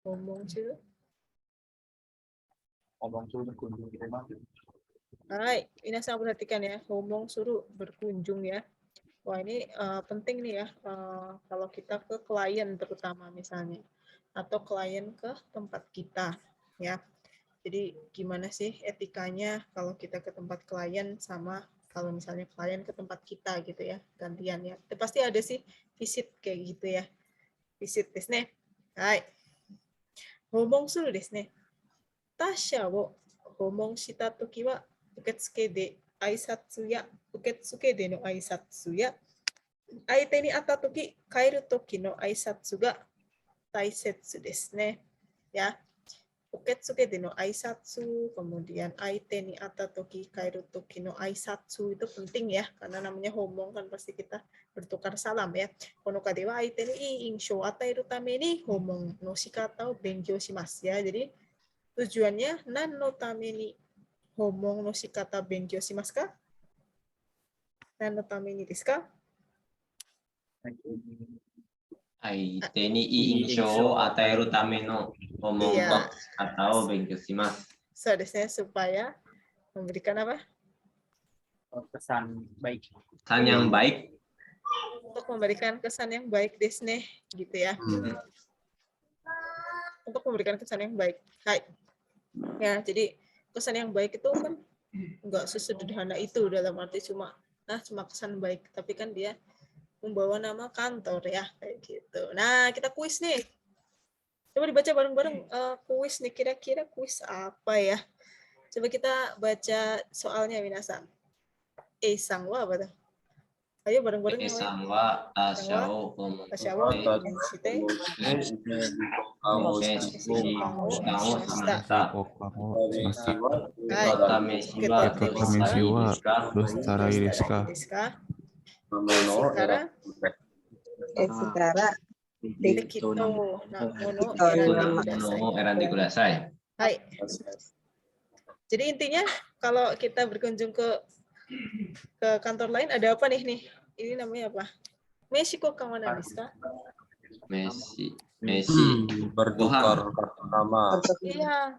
ngomong suru. Ngomong suru berkunjung ke rumah. Hai, minasan perhatikan ya, ngomong suru berkunjung ya. Wah ini penting nih ya, kalau kita ke klien terutama misalnya, atau klien ke tempat kita ya. Jadi gimana sih etikanya kalau kita ke tempat klien sama kalau misalnya klien ke tempat kita gitu ya, gantian ya. Itu pasti ada sih visit kayak gitu ya. Visit desu ne. Hai. Ngomong suru desu ne. Tasha wo ngomong shita toki wa uketsuke de aisatsu ya uketsuke de no aisatsu ya 相手に会ったとき、帰るときの挨拶が大切ですね。Ya, uketsuke de no aisatsu, kemudian aite ni atta toki, kairu toki no aisatsu itu penting ya, karena namanya homong kan pasti kita bertukar salam ya. Konoka de wa aite ni ii insho o ataeru tame ni homong no shikata o benkyou shimasu ya. Jadi tujuannya nan no tame ni homong no shikata benkyou shimasu ka? Nan no tame ni desu ka? 相手にいい印象を与えるための訪問の仕方を勉強します。そうですね、supaya memberikan apa? Kesan baik. Kesan yang baik. Untuk memberikan kesan yang baik desu ne, gitu ya. Untuk memberikan kesan yang baik. Hai. Ya, jadi kesan yang baik itu kan nggak sesederhana itu dalam arti cuma kesan baik, tapi kan dia membawa nama kantor ya kayak gitu. Nah, kita kuis nih. Coba dibaca bareng-bareng kuis nih, kira-kira kuis apa ya? Coba kita baca soalnya minasan. Sang wa apa tuh? Ayo bareng-bareng yang lain. Sang wa tasyawo Tasyawo shite. Totameshi wa dostarai desu ka? Sekarang Dekito no erandi kudasai. Hai. Jadi intinya kalau kita berkunjung ke kantor lain ada apa nih? Ini namanya apa? Meshi ko kamana desu ka? Meshi. Bertukar kartu nama. Iya.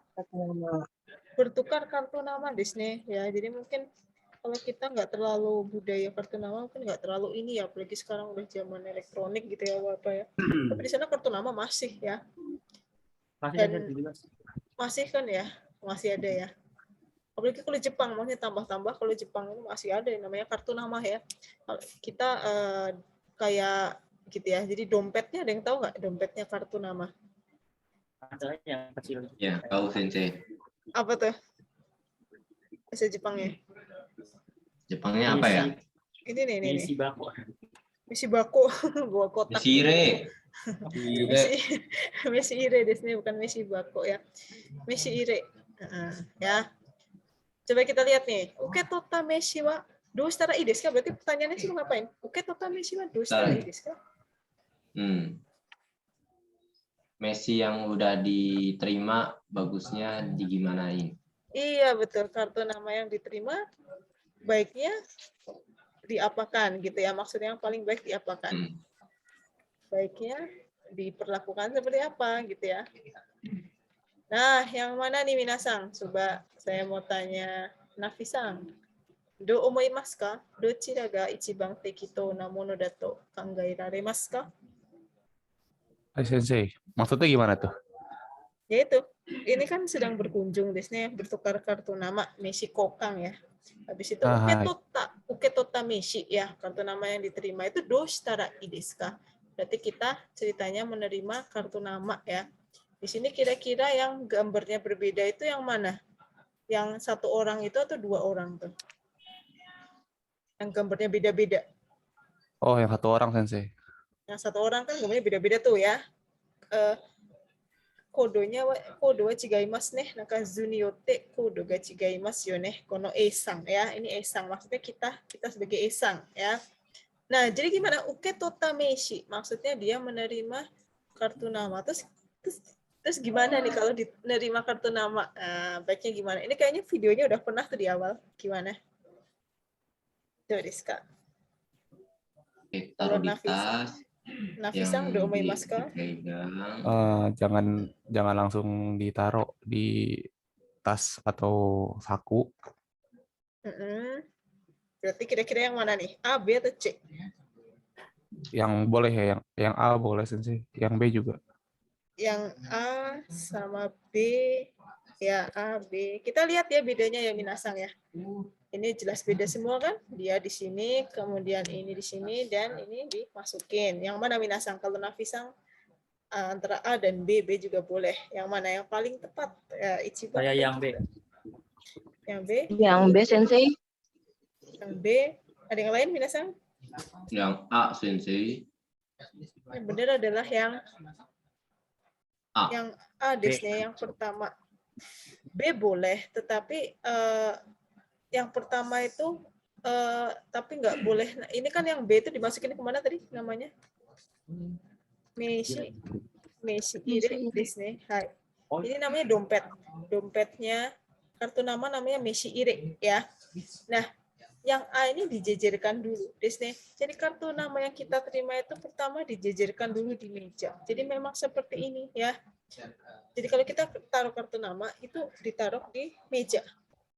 Bertukar kartu nama desu ne. Ya, jadi mungkin kalau kita nggak terlalu budaya kartu nama mungkin nggak terlalu ini ya, apalagi sekarang udah zaman elektronik gitu ya apa ya. Tapi di sana kartu nama masih ya. Masih kan ya, masih ada ya. Apalagi kalau Jepang, maksudnya tambah-tambah kalau Jepang itu masih ada yang namanya kartu nama ya. Kita kayak gitu ya. Jadi dompetnya ada yang tahu nggak dompetnya kartu nama? Ada yang kecil. Ya, tahu sensei. Apa tuh? Bahasa Jepangnya? Jepangnya apa ya? Ini nih. Misi bako. Misi bako, bawa kotak. Misire. Mesi ire desu ne, bukan mesi bako ya. Mesi ire. Ya. Coba kita lihat nih. Uke tota meshi wa doustara ii desu ka? Berarti pertanyaannya sih ngapain? Uke tota meshi wa doustara ii desu ka? Messi yang udah diterima bagusnya digimanain? Iya betul, kartu nama yang diterima baiknya diapakan gitu ya, maksudnya yang paling baik diapakan, baiknya diperlakukan seperti apa gitu ya. Nah yang mana nih minasang, coba saya mau tanya Nafisang, do omoimasu ka? Dochira ga ichiban tekitou na mono da to kangairaremasu ka? Sensei, maksudnya gimana tuh? Yaitu, ini kan sedang berkunjung, desnya bertukar kartu nama Meshi Kokang ya. Habis itu uketota Meshi ya, kartu nama yang diterima itu doshitara ii desu ka? Berarti kita ceritanya menerima kartu nama ya. Di sini kira-kira yang gambarnya berbeda itu yang mana? Yang satu orang itu atau dua orang tuh? Yang gambarnya beda-beda. Oh, yang satu orang Sensei. Yang satu orang kan gambarnya beda-beda tuh ya. Kodonya kode wa chigaimasu ne, nakazu ni yotte kode ga chigaimasu yo ne. Kono Sang ya, ini Sang maksudnya kita sebagai Sang ya. Nah, jadi gimana uketota meshi? Maksudnya dia menerima kartu nama. Terus gimana nih kalau menerima kartu nama? Baiknya gimana? Ini kayaknya videonya udah pernah tuh di awal. Gimana? Tuh, Rizka. Taruh di tas. Nafisang do umaimasu ka? dipegang. Jangan langsung ditaruh di tas atau saku. Mm-mm. Berarti kira-kira yang mana nih? A, B, atau C? Yang boleh ya, yang A boleh sensei, yang B juga. Yang A sama B, ya A, B. Kita lihat ya bedanya ya Minasang ya. Ini jelas beda semua kan? Dia di sini, kemudian ini di sini, dan ini dimasukin. Yang mana Minasang? Kalau Nafisang antara A dan B, B juga boleh. Yang mana yang paling tepat? Ya, Ichiban. Saya yang B. Yang B? Yang B, Sensei. Yang B. Ada yang lain Minasang? Yang A, Sensei. Yang benar adalah yang A. yang A desnya yang pertama. B boleh, tetapi yang pertama itu tapi nggak boleh. Nah, ini kan yang B itu dimasukin kemana tadi namanya? Meshi ire desne. Hai. Ini namanya dompet. Dompetnya kartu nama namanya Meshi ire ya. Nah, yang A ini dijejerkan dulu, Desne. Jadi kartu nama yang kita terima itu pertama dijejerkan dulu di meja. Jadi memang seperti ini ya. Jadi kalau kita taruh kartu nama itu ditaruh di meja.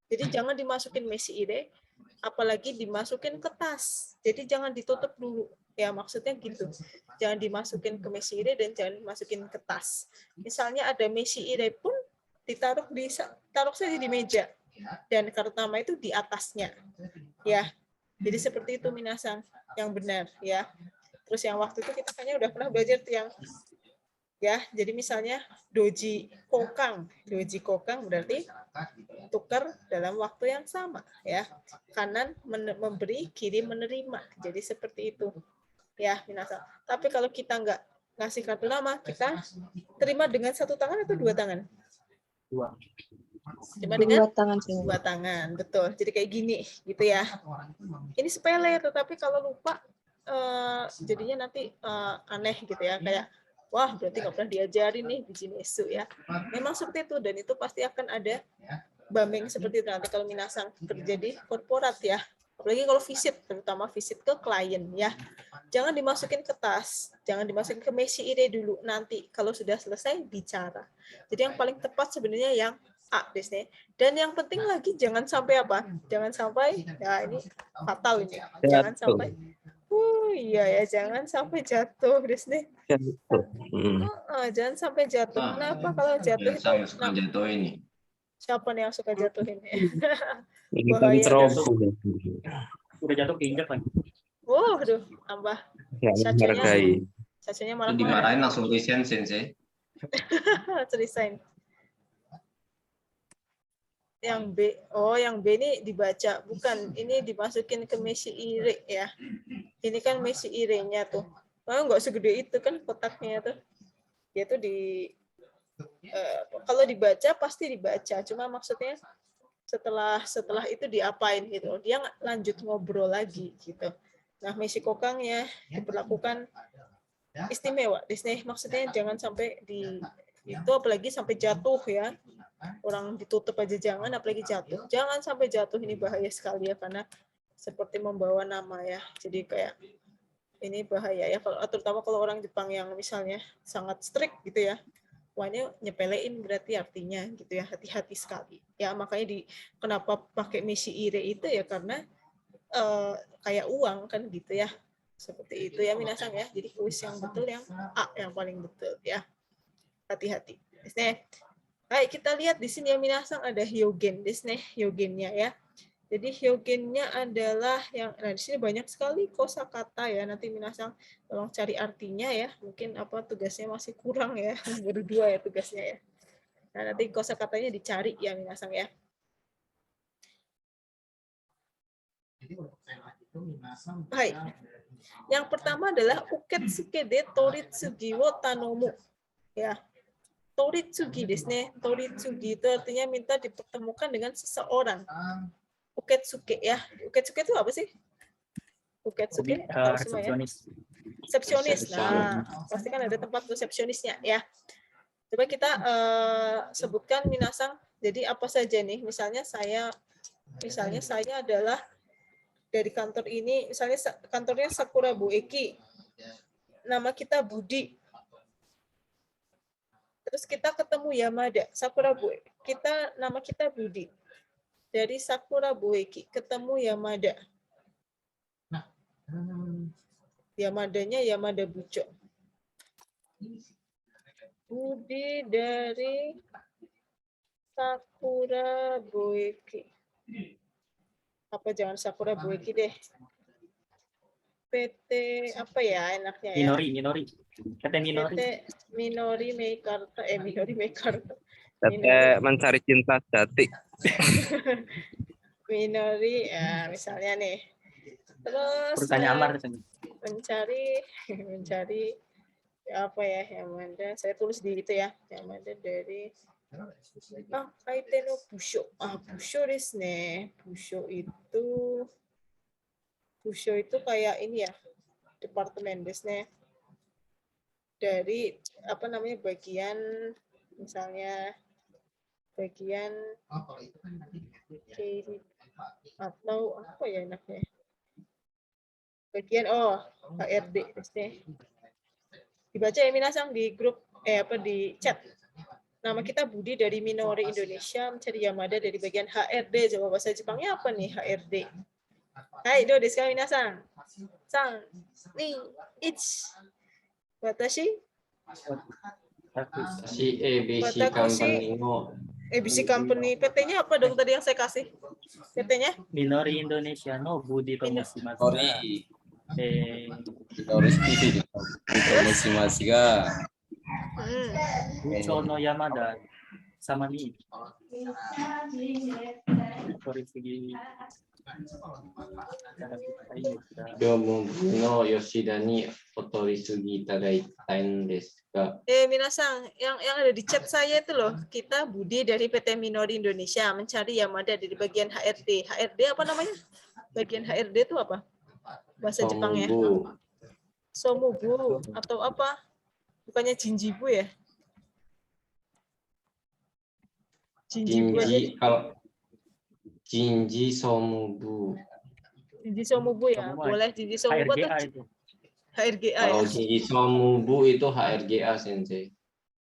Jadi jangan dimasukin Meshi ire, apalagi dimasukin ke tas. Jadi jangan ditutup dulu. Ya maksudnya gitu. Jangan dimasukin ke Meshi ire dan jangan dimasukin ke tas. Misalnya ada Meshi ire pun taruh saja di meja. Dan kartu nama itu di atasnya. Ya. Jadi seperti itu Minasang yang benar ya. Terus yang waktu itu kita kayaknya udah pernah belajar tuh yang ya, jadi misalnya doji kokang. Doji kokang berarti tukar dalam waktu yang sama ya. Kanan memberi, kiri menerima. Jadi seperti itu. Ya, Minasang. Tapi kalau kita nggak ngasih kartu nama, kita terima dengan satu tangan atau dua tangan? Dua. Cuma dengan tangan. dua tangan, betul. Jadi kayak gini, gitu ya. Ini sepele, tetapi kalau lupa, jadinya nanti aneh gitu ya. Kayak, wah berarti nggak pernah diajarin nih biji nesu ya. Memang seperti itu, dan itu pasti akan ada bameng seperti itu nanti kalau Minasang kerja di korporat ya. Apalagi kalau visit, terutama visit ke klien ya. Jangan dimasukin ke tas, jangan dimasukin ke Meshi ire dulu. Nanti kalau sudah selesai bicara. Jadi yang paling tepat sebenarnya yang A, Desne. Dan yang penting lagi jangan sampai apa? Jangan sampai, ya ini fatal ini. Jangan sampai, iya ya, jangan sampai jatuh, Desne. Jangan sampai jatuh. Kenapa kalau jatuh itu? Yang suka jatuh ini. Siapa nih yang suka jatuhin? Ini Bahaya. Udah jatuh keinjak lagi. Aduh, tambah. Ya, menghargai. Sacunya Itu malah dimarahin langsung resign, Sensei. resign. Yang B, yang B ini dibaca, bukan, ini dimasukin ke Meshi ire ya. Ini kan Meshi ire-nya tuh. Nggak segede itu kan kotaknya tuh. Dia tuh kalau dibaca pasti dibaca, cuma maksudnya setelah itu diapain gitu. Dia lanjut ngobrol lagi gitu. Nah, Meshi kokangnya diperlakukan istimewa. Disney maksudnya jangan sampai itu apalagi sampai jatuh ya. Orang ditutup aja jangan, apalagi jatuh. Jangan sampai jatuh, ini bahaya sekali ya, karena seperti membawa nama ya. Jadi kayak ini bahaya ya, terutama kalau orang Jepang yang misalnya sangat strict gitu ya. Wah, ini nyepelein berarti artinya gitu ya, hati-hati sekali. Ya makanya kenapa pakai Meshi ire itu ya karena kayak uang kan gitu ya. Seperti itu ya Minasang ya. Jadi kuis yang betul yang A yang paling betul ya. Hati-hati. Baik, kita lihat di sini ya Minasang ada hyogen, desne hyogennya ya. Jadi hyogennya adalah yang di sini banyak sekali kosakata ya. Nanti Minasang tolong cari artinya ya. Mungkin tugasnya masih kurang ya. Baru 2 ya tugasnya ya. Nah, nanti kosakatanya dicari ya Minasang ya. Baik. Yang pertama adalah uketsuke de toritsugi wo tanomu. Ya. Toritsugi desne. Toritsugi itu artinya minta dipertemukan dengan seseorang. Uketsuke ya. Uketsuke itu apa sih? Uketsuke tahu semua ya. Resepsionis. Nah, pasti kan ada tempat resepsionisnya ya. Coba kita sebutkan Minasang. Jadi apa saja nih? Misalnya saya adalah dari kantor ini, misalnya kantornya Sakura Bueki. nama kita Budi. Terus kita ketemu Yamada, Sakura Boe. Nama kita Budi. Dari Sakura Boeki ketemu Yamada. Yamadanya Yamada Buco. Budi dari Sakura Boeki. Apa jangan Sakura Boeki deh. PT apa ya enaknya ya? Minori. PT Minori. PT Minori Meikarta. Minori Meikarta. Tete mencari cinta sejati. Minori, ya misalnya nih. Terus Pertanyaan Amar misalnya. mencari apa ya yang ada? Saya tulis di itu ya. Yang ada dari Kaite no Busho. Busho desu ne. Busho itu kayak ini ya. Departemen desu ne. Dari apa namanya bagian misalnya bagian atau apa ya enaknya bagian HRD dibaca ya Minasang di grup di chat. Nama kita Budi dari Minori Indonesia mencari Yamada dari bagian HRD. Coba bahasa Jepangnya apa nih HRD? Hai do desu ka Minasang? Sang ni ich watashi Si ABC Company no ABC Company. PT-nya apa dong tadi yang saya kasih? PT-nya? Minori Indonesia no Budi Tomoshimasu. Minori. Tomoshimasu ga Bucho no Yamada sama ni. Yomo no Yoshida ni otorisugi itadaitai desu ga. Minasang, yang ada di chat saya itu loh, kita Budi dari PT Minori Indonesia mencari Yamada dari bagian HRD. HRD apa namanya? Bagian HRD itu apa? Bahasa Jepangnya. Somubu atau apa? Bukannya Jinjibu ya? Jinjibu aja. Kalau Jinji Somubu. Jinji Somubu ya? Boleh Jinji Somubu HRGA atau itu. HRGA Kalau ya? Jinji Somubu itu HRGA Sensei.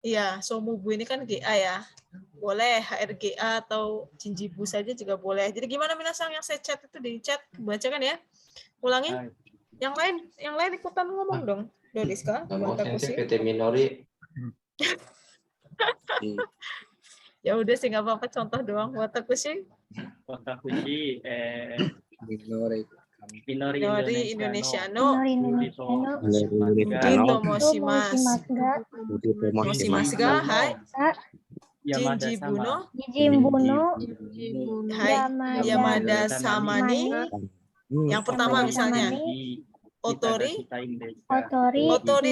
Iya, Somubu ini kan GA ya. Boleh HRGA atau Jinjibu saja juga boleh. Jadi gimana Minasang yang saya chat itu di chat bacakan ya. Ulangi. Yang lain ikutan ngomong dong. Dodiska, Sensei PT Minori. Ya udah sih nggak apa-apa contoh doang buat aku sih. Watakushi Minori Indonesia Minori no Indonesia no Moshimasu ga hai Jinjibu no hai Yamada sama ni. Yang pertama misalnya Otori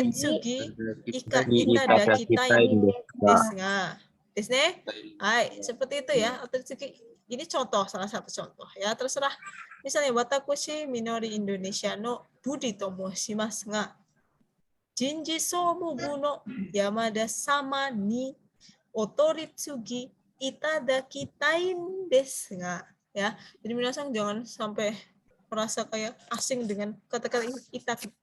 Tsugi Itada Kitai desu ga. Desu ne? Hai, seperti itu ya. Otori Tsugi. Ini contoh, salah satu contoh ya. Terserah. Misalnya Watakushi Minori Indonesia no Budi Tomoshimasu ga Jinji Somubu no Yamada sama ni Otori Tsugi Itadakitai desu ga. Ya. Jadi minasang jangan sampai merasa kayak asing dengan kata-kata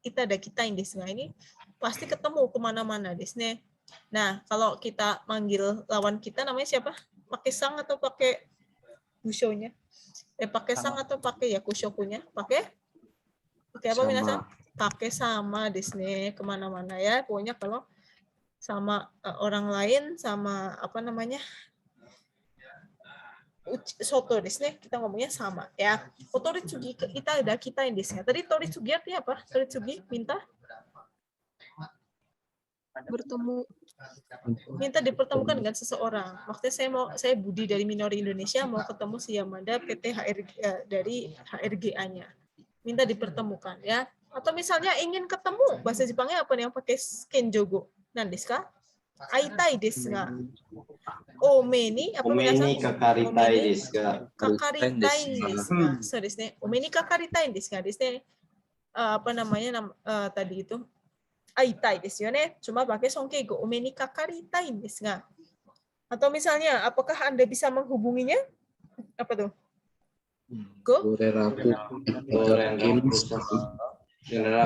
itadakitai desu ga. Ini pasti ketemu kemana-mana desu ne. Nah, kalau kita manggil lawan kita namanya siapa? Pakai sang atau pakai bushonya? Pakai sang atau pakai ya kushokunya? Pakai apa Minasang? Pakai sama desu ne kemana-mana ya. Pokoknya kalau sama orang lain sama apa namanya? Soto desu ne, kita ngomongnya sama ya. Otoritsugi kita ada kita yang desu. Tadi toritsugi artinya apa? Toritsugi minta bertemu, minta dipertemukan dengan seseorang. Maksudnya saya Budi dari Minori Indonesia mau ketemu si Yamada PT dari HRGA-nya. Minta dipertemukan ya. Atau misalnya ingin ketemu, bahasa Jepangnya apa nih yang pakai kenjogo? Nandesu ka? Aitai desu ga. Ome ni apa Omeni kakaritai desu ga. Kakaritai desu ga. So desu ne. Ome ni kakaritai desu ga. Desu ne. Apa namanya tadi itu? Aitai desu yo ne. Cuma pakai sonkeigo. Ome ni kakaritai desu ga. Atau misalnya, apakah Anda bisa menghubunginya? Apa tuh? Go?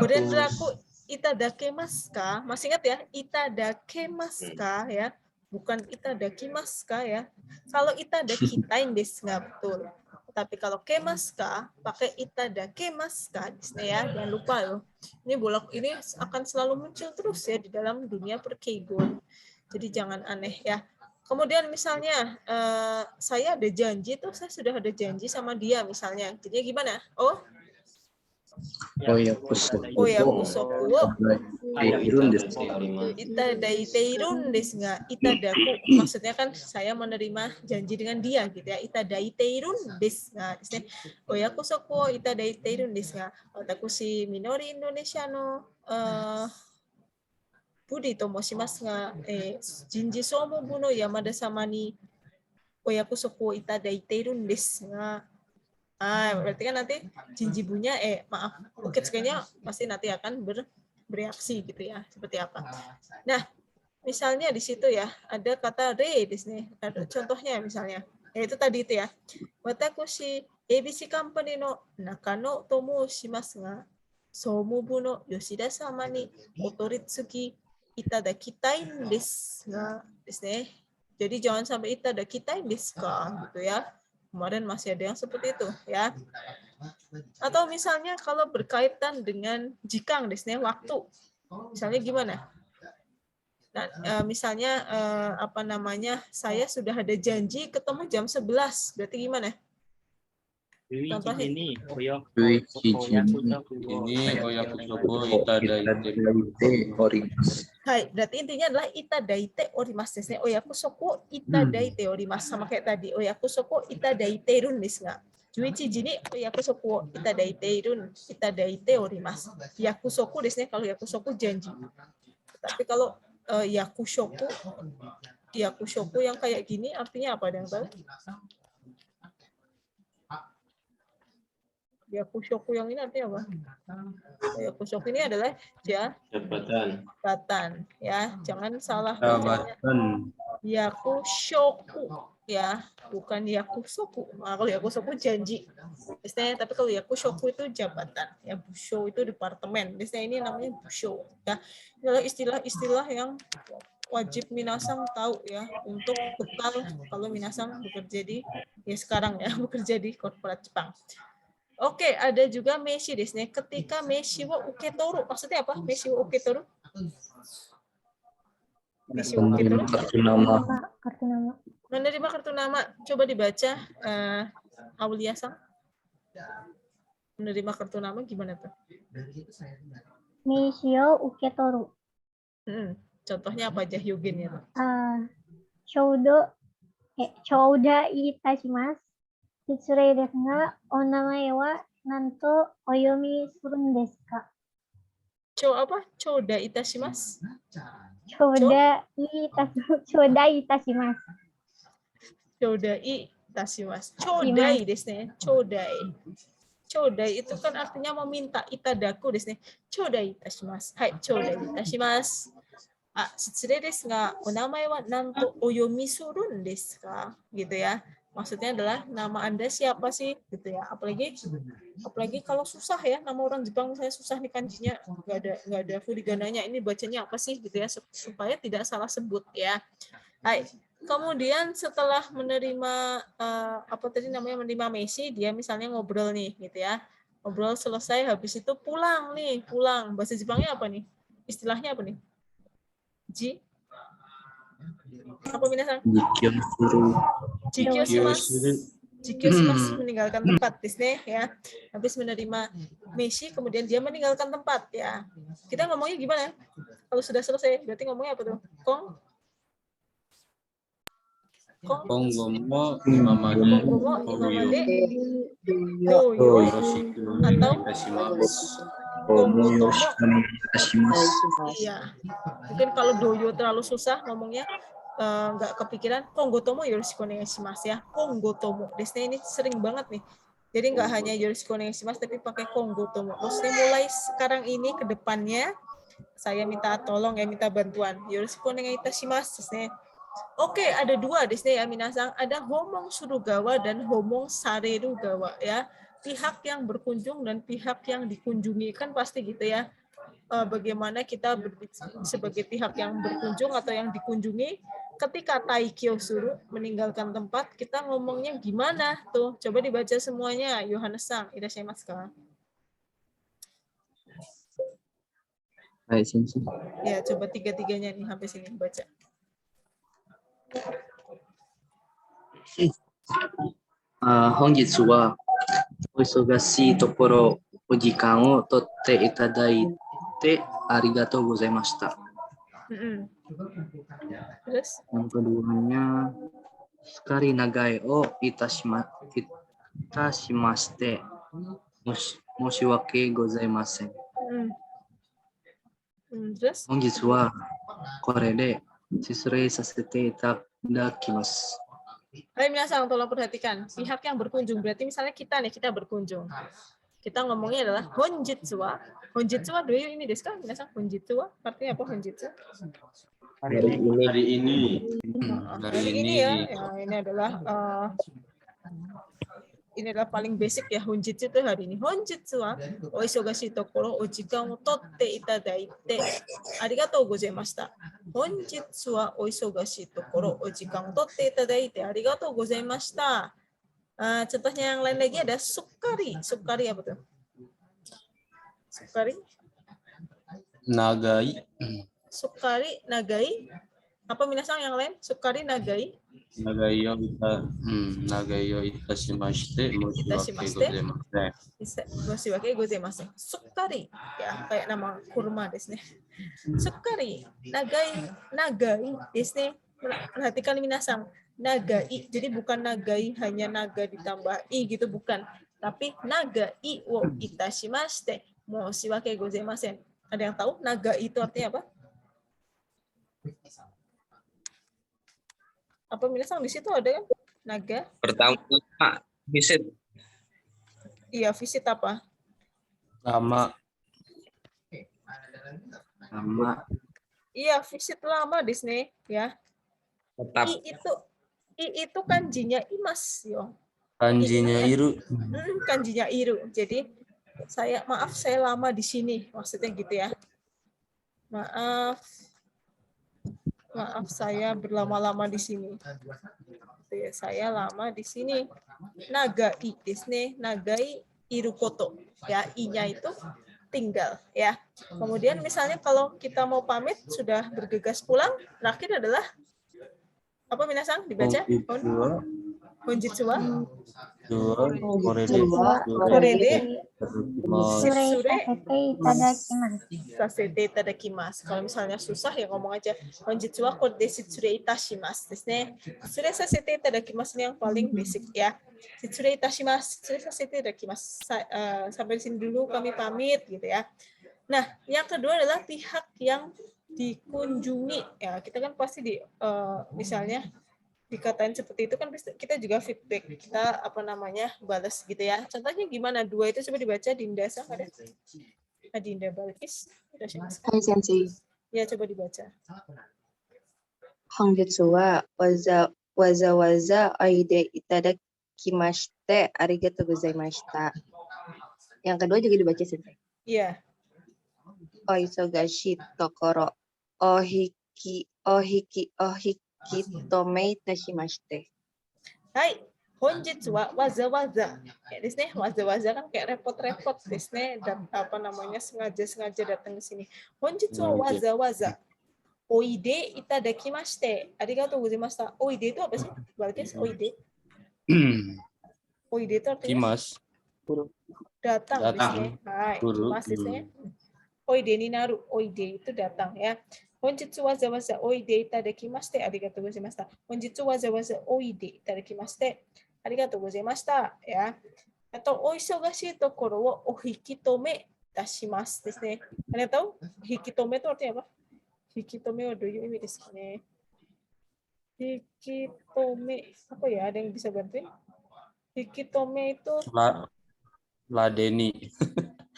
Gorenraku itadakimasu ka? Masih ingat ya? Itadakimasu ka ya. Bukan itadakimasu ka ya. Kalau itadakitain desu nggak betul. Tapi kalau kemasu ka pakai itadakimasu ka ya. Jangan lupa loh. Ini akan selalu muncul terus ya di dalam dunia perkeigon. Jadi jangan aneh ya. Kemudian misalnya saya ada janji tuh, saya sudah ada janji sama dia misalnya. Jadinya gimana? Oyakusoku wo itadaiteirun desu ga itadaku. Maksudnya kan saya menerima janji dengan dia gitu ya. Itadaiteirun desu ga. Oyakusoku wo itadaiteirun desu ga. Watakushi Minori Indonesia no Budi to moshimasu ga jinji somobu no Yamada sama ni oyakusoku wo itadaiteirun desu ga. Berarti kan nanti jinjibunya ukitsuke-nya pasti nanti akan bereaksi gitu ya, seperti apa. Nah, misalnya di situ ya ada kata re di sini. Ada contohnya misalnya, itu tadi itu ya. Watakushi ABC Company no naka no tomo shimasu ga soumobu no Yoshida sama ni otoritsuki itadakitai desu ga desu ne. Jadi jangan sampai itadakitai desu ka gitu ya. Kemarin masih ada yang seperti itu ya. Atau misalnya kalau berkaitan dengan jikang desne waktu. Misalnya gimana? Nah, misalnya saya sudah ada janji ketemu jam 11. Berarti gimana? Contohnya ini oyakusoku itadaite orimasu. Hai, berarti intinya adalah itadaite orimasu desu ne. Oyakusoku itadaite orimasu sama kayak tadi. Oyakusoku itadaiteirun desu ga. 11時に yakusoku wo itadaiteirun itadaite orimasu. Yakusoku desu ne, kalau yakusoku janji. Tapi kalau yakushoku yang kayak gini artinya apa? Ada yang tahu? Yakushoku yang ini artinya apa? Yakushoku ini adalah jabatan ya, jangan salah bacanya. Yakushoku ya, bukan yakusoku. Kalau yakusoku janji biasanya, tapi kalau yakushoku itu jabatan ya. Busho itu departemen biasanya, ini namanya busho ya. Ini adalah istilah-istilah yang wajib minasang tahu ya, untuk bekal kalau minasang bekerja di sekarang ya, bekerja di korporat Jepang. Oke, ada juga meshi desu ne. Ketika meshi wo uketoru, maksudnya apa? Meshi wo uketoru? Meshi wo uketoru? Kartu nama. Menerima kartu nama. Coba dibaca, Aulia-san. Menerima kartu nama gimana tuh? Meshi wo uketoru. Contohnya apa aja Hyugin ya? Chouda itashimasu. Itsurei desu ga, onamae wa nanto oyomi surun desu ka? Chouda itashimasu? Chouda itashimasu. Chodai desu ne. Chodai itu kan artinya meminta. Itadaku desu ne. Chodai itashimasu. Hai, chodai itashimasu. Shitsurei desu ga, onamae wa nanto oyomi surun desu ka? Gitu ya. Maksudnya adalah nama Anda siapa sih gitu ya. Apalagi kalau susah ya, nama orang Jepang misalnya susah nih kanjinya, nggak ada furigana-nya, ini bacanya apa sih gitu ya, supaya tidak salah sebut ya. Hai. Kemudian setelah menerima menerima meshi, dia misalnya ngobrol nih gitu ya. Ngobrol selesai, habis itu pulang. Bahasa Jepangnya apa nih? Istilahnya apa nih? Apa minasan? Jikyoshimasu, meninggalkan tempat desu ne ya. Habis menerima meshi, kemudian dia meninggalkan tempat ya. Kita ngomongnya gimana? Kalau sudah selesai, berarti ngomongnya apa tuh? Kongomo imamade doyo atau iya. Mungkin kalau doyo terlalu susah ngomongnya, nggak kepikiran, Konggotomo yoroshiku onegaishimasu ya. Konggotomo desu ne, ini sering banget nih. Jadi nggak hanya yoroshiku onegaishimasu, tapi pakai Konggotomo. Maksudnya mulai sekarang ini ke depannya saya minta tolong ya, minta bantuan. Yoroshiku onegaishimasu desu ne. Oke, ada dua desu ne ya minasang. Ada homong surugawa dan homong sarerugawa ya. Pihak yang berkunjung dan pihak yang dikunjungi, kan pasti gitu ya. bagaimana kita sebagai pihak yang berkunjung atau yang dikunjungi, ketika taikyo suru, meninggalkan tempat, kita ngomongnya gimana tuh? Coba dibaca semuanya. Yohanes-san, irashimasu ka? Hai, Sensei. Ya, coba tiga-tiganya nih sampai sini baca. 本日はお忙しいところお時間を取っていただいてありがとうございました。 Terus? Yang keduanya, sekali nagai o itashimashite, moshiwake gozaimasen. Terus? 本日はこれで失礼させていただきます。 Hai minasan, tolong perhatikan. Pihak yang berkunjung, berarti misalnya kita nih, kita berkunjung. Kita ngomongnya adalah honjitsu wa. Honjitsu wa, ini desu ka? Minasan, honjitsu wa? Artinya apa honjitsu? Hari ini. Hari ini. Hari ini ya. Ini adalah paling basic ya, honjitsu itu hari ini. Honjitsu wa o isogashi tokoro o jikan o totte itadaite arigatou gozaimashita. Honjitsu wa o isogashi tokoro o jikan o totte itadaite arigatou gozaimashita. Contohnya yang lain lagi ada sukari. Sukari apa tuh? Sukari? Nagai. Sukari, nagai. Apa minasan yang lain? Sukari, nagai. Nagai yo itashimashite. Moshiwake gozaimasen. Sukari. Ya, kayak nama kurma desu ne. Sukari. Nagai desu ne. Perhatikan minasan. Nagai. Jadi bukan nagai hanya naga ditambah i gitu, bukan. Tapi nagai wo itashimashite. Moshiwake gozaimasen. Ada yang tahu nagai itu artinya apa? Apa minasan di situ ada kan? Naga? Pertama, visit. Iya, visit apa? Lama. Lama. Iya, visit lama di sini ya. Tetap. I itu kanjinya imas yo. Kanjinya iru. Kanjinya iru. Jadi saya lama di sini, maksudnya gitu ya. Maaf saya berlama-lama di sini. Saya lama di sini. Nagai desne, nagai iru koto. Ya, i-nya itu tinggal ya. Kemudian misalnya kalau kita mau pamit sudah bergegas pulang, terakhir adalah apa minasan dibaca? Honjitsu wa korede sasete itadakimasu. Kalau misalnya susah ya ngomong aja honjitsu wa korede shitsure itashimasu desu ne. Shitsure sasete itadakimasu ini yang paling basic ya. Shitsure itashimasu, shitsure sasete itadakimasu. Sampai di sini dulu kami pamit gitu ya. Nah, yang kedua adalah pihak yang dikunjungi ya. Kita kan pasti misalnya dikatain seperti itu kan kita juga feedback, kita balas gitu ya. Contohnya gimana? Dua itu coba dibaca. Dinda Sang ada? Dinda Balkis. Hai Sensei. Ya, coba dibaca. Honjitsu wa waza aide itadakimashite arigatou gozaimashita. Yang kedua juga dibaca Sensei. Iya. Oisogashi tokoro ohiki kitome itashimashite. Hai, honjitsu wa waza-waza. Ya, desu ne, waza-waza kan kayak repot-repot desu ne, dan sengaja-sengaja datang ke sini. Honjitsu wa waza-waza. Oide itadakimashite. Arigatou gozaimashita. Oide itu apa sih? Berarti oide. Oide itu artinya Kimas. datang. Hai, kimas desu ne. Oide ni naru. Oide itu datang ya. Honjitsu waza-waza oide itadakimashite arigatou gozaimashita. Honjitsu waza-waza oide itadakimashite arigatou gozaimashita ya. Atau oisogashi tokoro wo ohikitome itashimasu desu ne. Kalian tahu hikitome itu artinya apa? Hikitome wa doyu imi desu ka ne? Hikitome apa ya? Ada yang bisa bantuin? Hikitome itu Ladeni.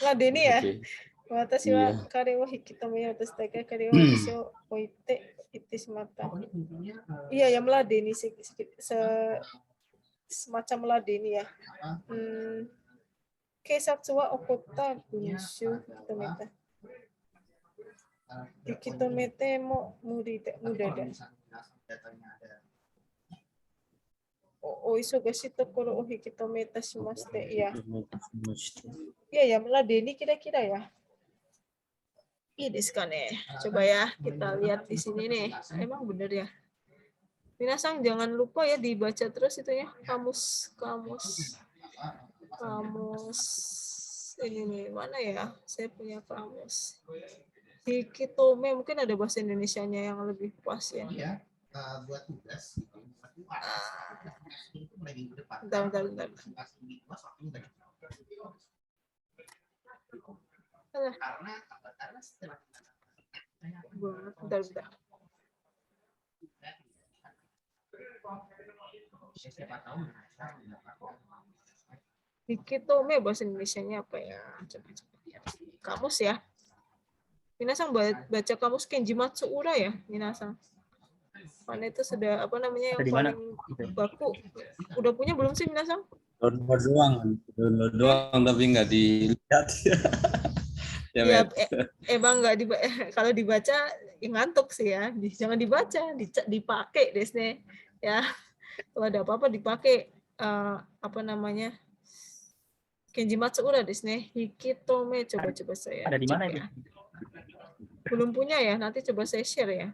Ladeni ya. Oke. Watashi wa kare wo hikitome watashi takai kare wo watashi wo oite itte shimatta. Iya, yang meladeni semacam meladeni ya. Keisatsu wa okota bunshu hitometa. Hikitomete mo mudada. O isogashi tokoro o hikitometa shimaste. Ya. Iya ya, meladeni kira-kira ya. Ini desu-kane. Coba ya kita lihat di sini nih. Emang bener ya. Minasang jangan lupa ya dibaca terus itu ya kamus ini nih mana ya? Saya punya kamus. Hikitome mungkin ada bahasa Indonesianya yang lebih pas ya. Buat tugas Bentar. Bentar. Hikitome bahasa Indonesianya apa ya? Coba lihat. Kamus ya. Minasang baca kamus Kenji Matsuura ya, Minasang. Mana itu sudah apa namanya yang Ada di mana? paling baku. Udah punya belum sih Minasang? Download doang tapi nggak dilihat. Ya, emang nggak kalau dibaca ngantuk sih ya. Jangan dibaca, dipakai desne ya. Kalau ada apa-apa dipakai apa namanya? Kenji Matsuura desne. Hikitome coba saya. Ada di mana itu? Ya. Belum punya ya, nanti coba saya share ya.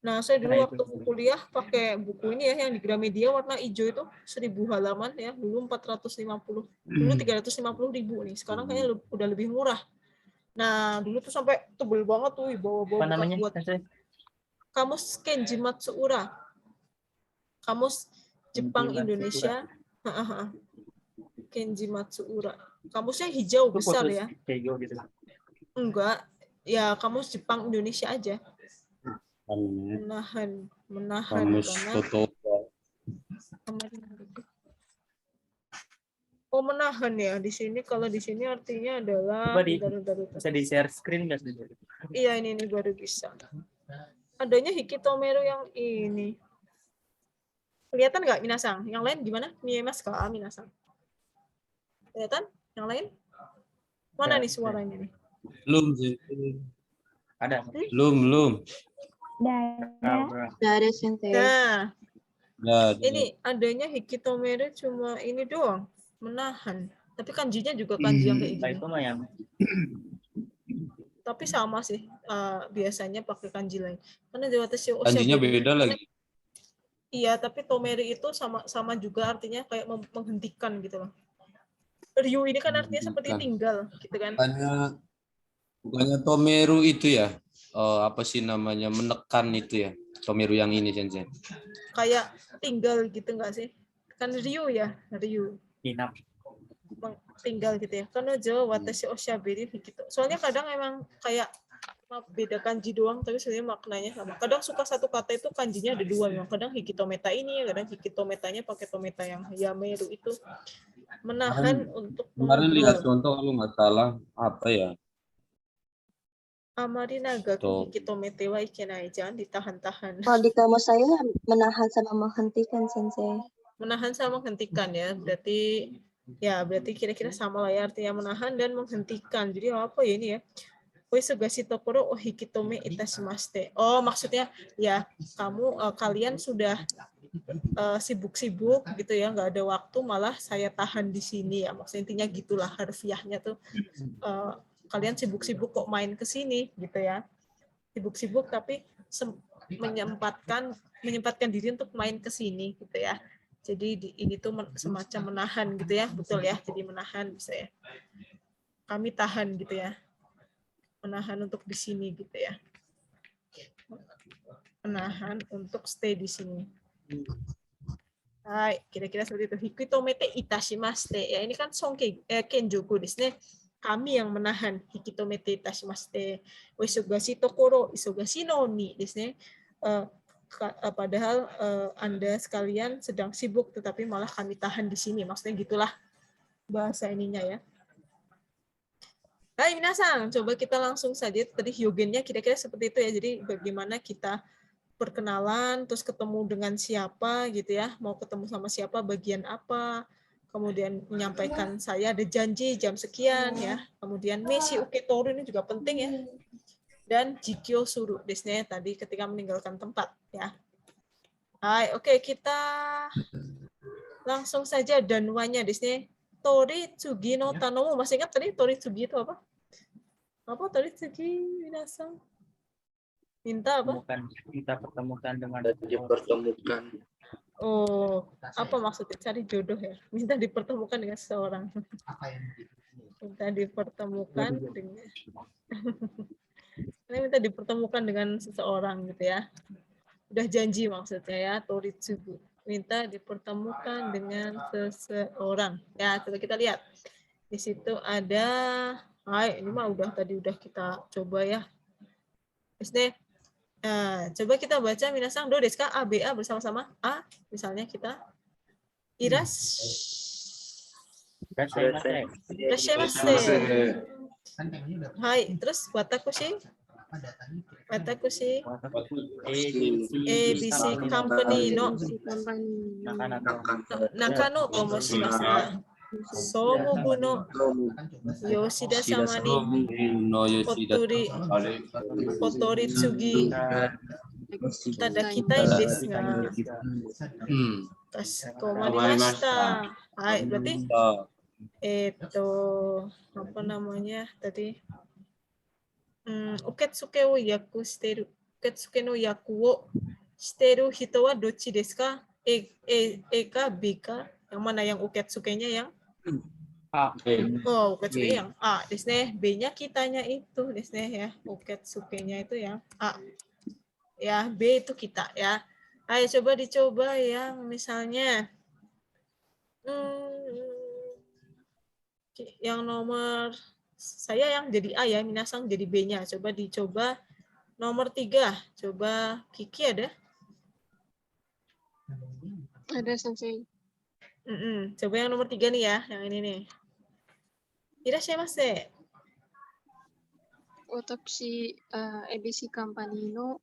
Nah, saya dulu waktu kuliah pakai buku ini ya, yang di Gramedia warna hijau itu 1000 halaman ya, dulu 450. Dulu 350.000 nih, sekarang kayaknya udah lebih murah. Nah, dulu tuh sampai tebel banget tuh, bawa-bawa buat kamus Kenji Matsuura. Kamus Jepang Indonesia. Kenji Matsuura. Kamusnya hijau besar ya. Enggak, ya kamus Jepang Indonesia aja. Menahan kamus Kotoba. Oh, menahan ya di sini. Kalau di sini artinya adalah bisa di share screen nggak sih? Iya, ini baru bisa. Adanya Hikitomeru yang ini. Kelihatan nggak Minasang? Yang lain gimana? Miemasu ka Minasang? Kelihatan? Yang lain? Mana nih suaranya nih? Belum sih. Ada. Belum. Ada sensei. Nah, Nah, ini adanya Hikitomeru cuma ini doang, menahan. Tapi kanjinya juga kanji yang kayak gini. Itu mah yang. Tapi sama sih, biasanya pakai kanji lain. Karena Watashi o kanjinya beda lagi. Iya, tapi Tomeru itu sama juga artinya kayak menghentikan gitu loh. Ryu ini kan artinya seperti tinggal, gitu kan? Bukannya Tomeru itu ya? Apa sih namanya, menekan itu ya? Tomeru yang ini, Sensei. Kayak tinggal gitu nggak sih? Kan Ryu ya, Ryu. Inap. Tinggal gitu ya. Karena Jawa Watashi o shaberi gitu. Soalnya kadang emang kayak beda kanji doang, tapi sebenarnya maknanya sama. Kadang suka satu kata itu kanjinya ada dua, memang. Kadang hikitometa ini, kadang hikitometanya pakai tometa yang yameru itu. Menahan untuk kemarin lihat contoh kalau nggak salah apa ya? Amari nagaku hikitomete wa ikenai, jangan ditahan-tahan. Kalau di kamus saya menahan sama menghentikan, Sensei. Menahan sama menghentikan ya, berarti kira-kira sama lah ya, artinya menahan dan menghentikan. Jadi apa ya ini ya? Oisogashi tokoro o hikitome itashimaste. Oh, maksudnya ya kalian sudah sibuk-sibuk gitu ya, nggak ada waktu, malah saya tahan di sini ya. Maksudnya intinya gitulah harfiahnya tuh. Kalian sibuk-sibuk kok main ke sini gitu ya. Sibuk-sibuk tapi menyempatkan diri untuk main ke sini gitu ya. Jadi ini tuh semacam menahan gitu ya, betul ya. Jadi menahan bisa ya. Kami tahan gitu ya. Menahan untuk di sini gitu ya. Menahan untuk stay di sini. Hai, kira-kira seperti itu. Hikitomete itashimaste. Ya, ini kan kenjoku desu ne. Kami yang menahan. Hikitomete itashimaste. Isogashi tokoro, isogashi no ni desu ne. Padahal Anda sekalian sedang sibuk, tetapi malah kami tahan di sini. Maksudnya gitulah bahasa ininya ya. Hai minasang, coba kita langsung saja. Tadi hyogennya kira-kira seperti itu ya. Jadi bagaimana kita perkenalan, terus ketemu dengan siapa gitu ya. Mau ketemu sama siapa, bagian apa. Kemudian menyampaikan saya ada janji jam sekian ya. Kemudian mesi uketoru ini juga penting ya. dan jikyo suru desu ne, tadi ketika meninggalkan tempat ya. Hai, oke, kita langsung saja danwanya desu ne. Toritsugi no tanomu, masih ingat tadi toritsugi itu apa? Apa toritsugi minasan? Minta apa? Kita pertemukan dengan Dipertemukan. Oh, apa maksudnya? Cari jodoh ya? Minta dipertemukan dengan seseorang. Apa yang Minta dipertemukan dengan minta dipertemukan dengan seseorang gitu ya. Udah janji maksudnya ya, toritsugu. Minta dipertemukan dengan seseorang. Ya, coba kita lihat. Di situ ada, hai, ini mah udah kita coba ya. Terus nah, coba kita baca minasang do desu ka? A, B, A bersama-sama. A, misalnya kita irashimasu. kan temanya udah Hai, terus watakushi ABC company no Nakano tomoshimasu ga Somubu no Yoshida sama ni No Yoshida. Kotori tsugi tadakitai desu ga kashikomarimasu. Hai, berarti apa namanya tadi? Uketsuke o yaku shiteru. Uketsuke no yaku o shiteru hito wa dochi desu ka? A ka B ka? Yang mana yang uketsuke-nya yang? Oh, uketsuke yang A desu ne. B-nya kitanya itu desu ne ya. Uketsuke-nya itu yang A. Ya, B itu kita ya. Ayo coba dicoba yang misalnya yang nomor saya yang jadi A ya, minasang jadi B-nya. Coba dicoba nomor 3. Coba Kiki ada? Ada Sensei. Coba yang nomor 3 nih ya, yang ini nih. Irashaimase. Watakushi ABC company no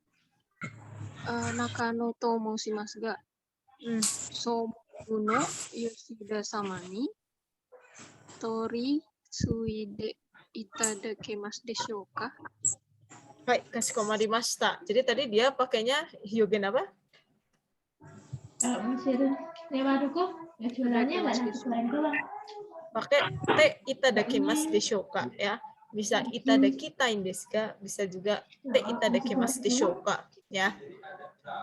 Nakano to moshimasu ga Somubu no Yoshida sama ni Tori suide itadakimasu deshou ka? Hai, kashikomarimasu. Jadi tadi dia pakainya hyogen apa? Pakai te itadakimasu deshou ka ya. Bisa itadakitain desu ka, bisa juga te itadakimasu deshou ka ya.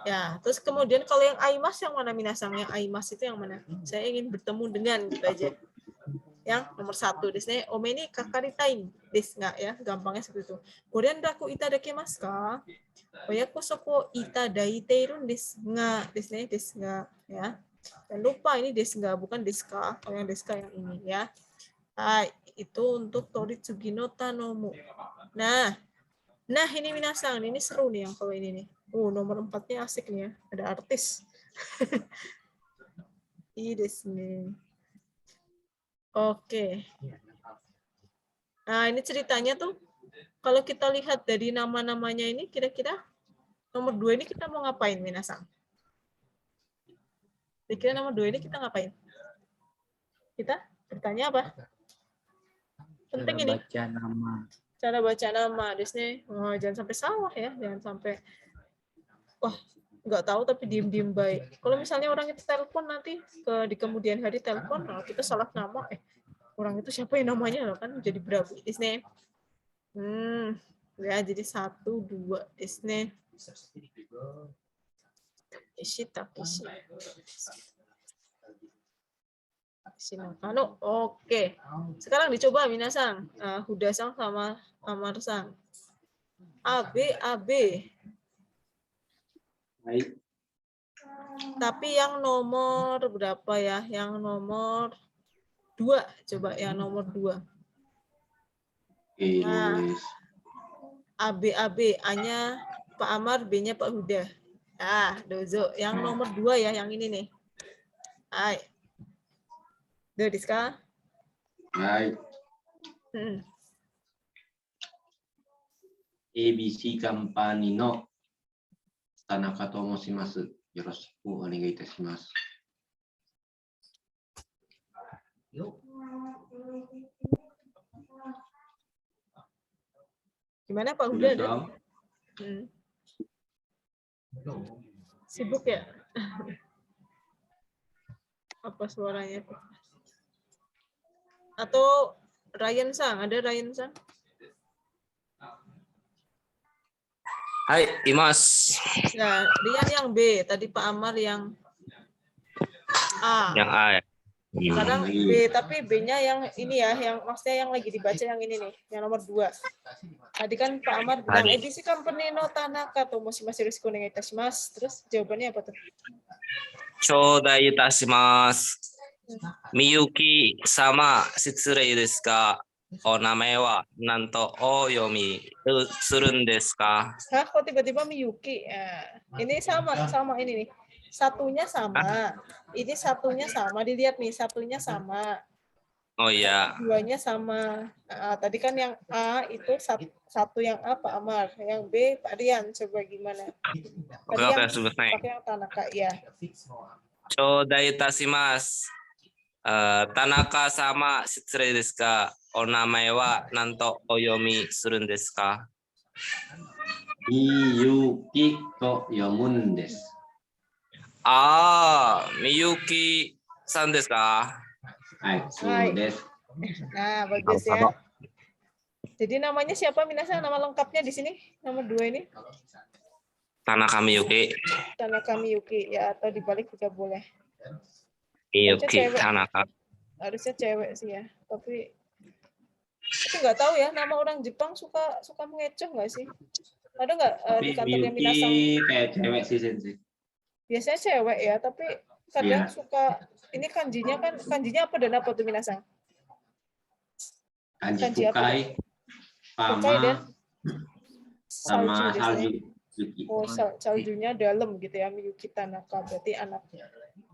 Ya, terus kemudian kalau yang aimas yang mana minasang? Yang aimas itu yang mana? Saya ingin bertemu dengan gitu aja. Yang nomor 1 desu ne, ome ni kakaritain desu nga ya, gampangnya seperti itu. Kemudian raku itadakimasu ka? Oyaku soko itadaiteirun desu nga desu ne, desu nga ya. Dan lupa ini desu nga bukan desu ka, kalau yang desu ka yang ini ya. Hai, itu untuk toritsugi no tanomu. Nah ini minasang, ini seru nih yang kalau ini nih. Nomor 4-nya asik nih ya, ada artis. Ii desu ne. Oke. Nah, ini ceritanya tuh, kalau kita lihat dari nama-namanya ini, kira-kira nomor 2 ini kita mau ngapain, minasang? Kira-kira nomor 2 ini kita ngapain? Kita bertanya apa? Penting ini. Baca nama. Cara baca nama, Desne. Jangan sampai salah ya, jangan sampai, wah, nggak tahu tapi diem-diem baik. Kalau misalnya orang itu telepon nanti di kemudian hari telepon, kita salah nama, orang itu siapa yang namanya kan jadi berabi, Desne. Ya jadi 1, 2, Desne. Takeshi. Nakano. Oke. Sekarang dicoba minasang. Huda-sang sama Amar-sang. AB. Baik. Tapi yang nomor berapa ya? Yang nomor 2. Coba yang nomor 2. Nah, AB. A-nya Pak Amar, B-nya Pak Huda. Dozo. Yang nomor 2 ya, yang ini nih. Hai. Do desu ka? Baik. ABC company no Tanaka to moshimasu. Yoroshiku onegai itashimasu. Yuk. Gimana Pak Huda Sudah ada? dong. Sibuk ya? Apa suaranya? Atau Ryan Sang, ada Ryan Sang? Hai, Imas. Ya, Rian yang B, tadi Pak Amar yang A. Yang A ya. Sekarang B, tapi B-nya yang ini ya, yang maksudnya yang lagi dibaca yang ini nih, yang nomor 2. Tadi kan Pak Amar bilang edisi company no Tanaka to masih risiko negatif mas. Terus jawabannya apa tuh? Chodai itashimasu. Miyuki sama shitsurei desu ka? O namae wa nanto o yomi surun desu ka? Hah, kok tiba-tiba Miyuki? Ini sama ini nih. Satunya sama. Ini satunya sama. Dilihat nih, satunya sama. Oh iya. Duanya sama. Tadi kan yang A itu satu yang A Pak Amar. Yang B Pak Rian. Coba gimana? Tadi Oke, yang sebentar. pakai yang Tanaka. Ya. Chodai itashimasu. Tanaka sama shitsurei desu ka? O namae wa nanto o yomi surun desu ka? Miyuki to yomun desu. Miyuki san desu ka? Hai, so desu. Nah, bagus ya. Jadi namanya siapa Minasa? Nama lengkapnya di sini? Nomor 2 ini? Tanaka Miyuki. Tanaka Miyuki. Ya, atau dibalik juga boleh. Miyuki Tanaka. Harusnya cewek sih ya. Tapi nggak tahu ya, nama orang Jepang suka mengecoh nggak sih? Ada nggak di kantornya Minasa? Miyuki kayak cewek sih Sensei. Biasanya cewek ya, tapi kadang suka ini kanjinya apa dan apa tuh Minasa? Kanji Kanji apa? Fukai, Fukai dan sama salju. salju. Oh, saljunya dalam gitu ya, Miyuki Tanaka. Berarti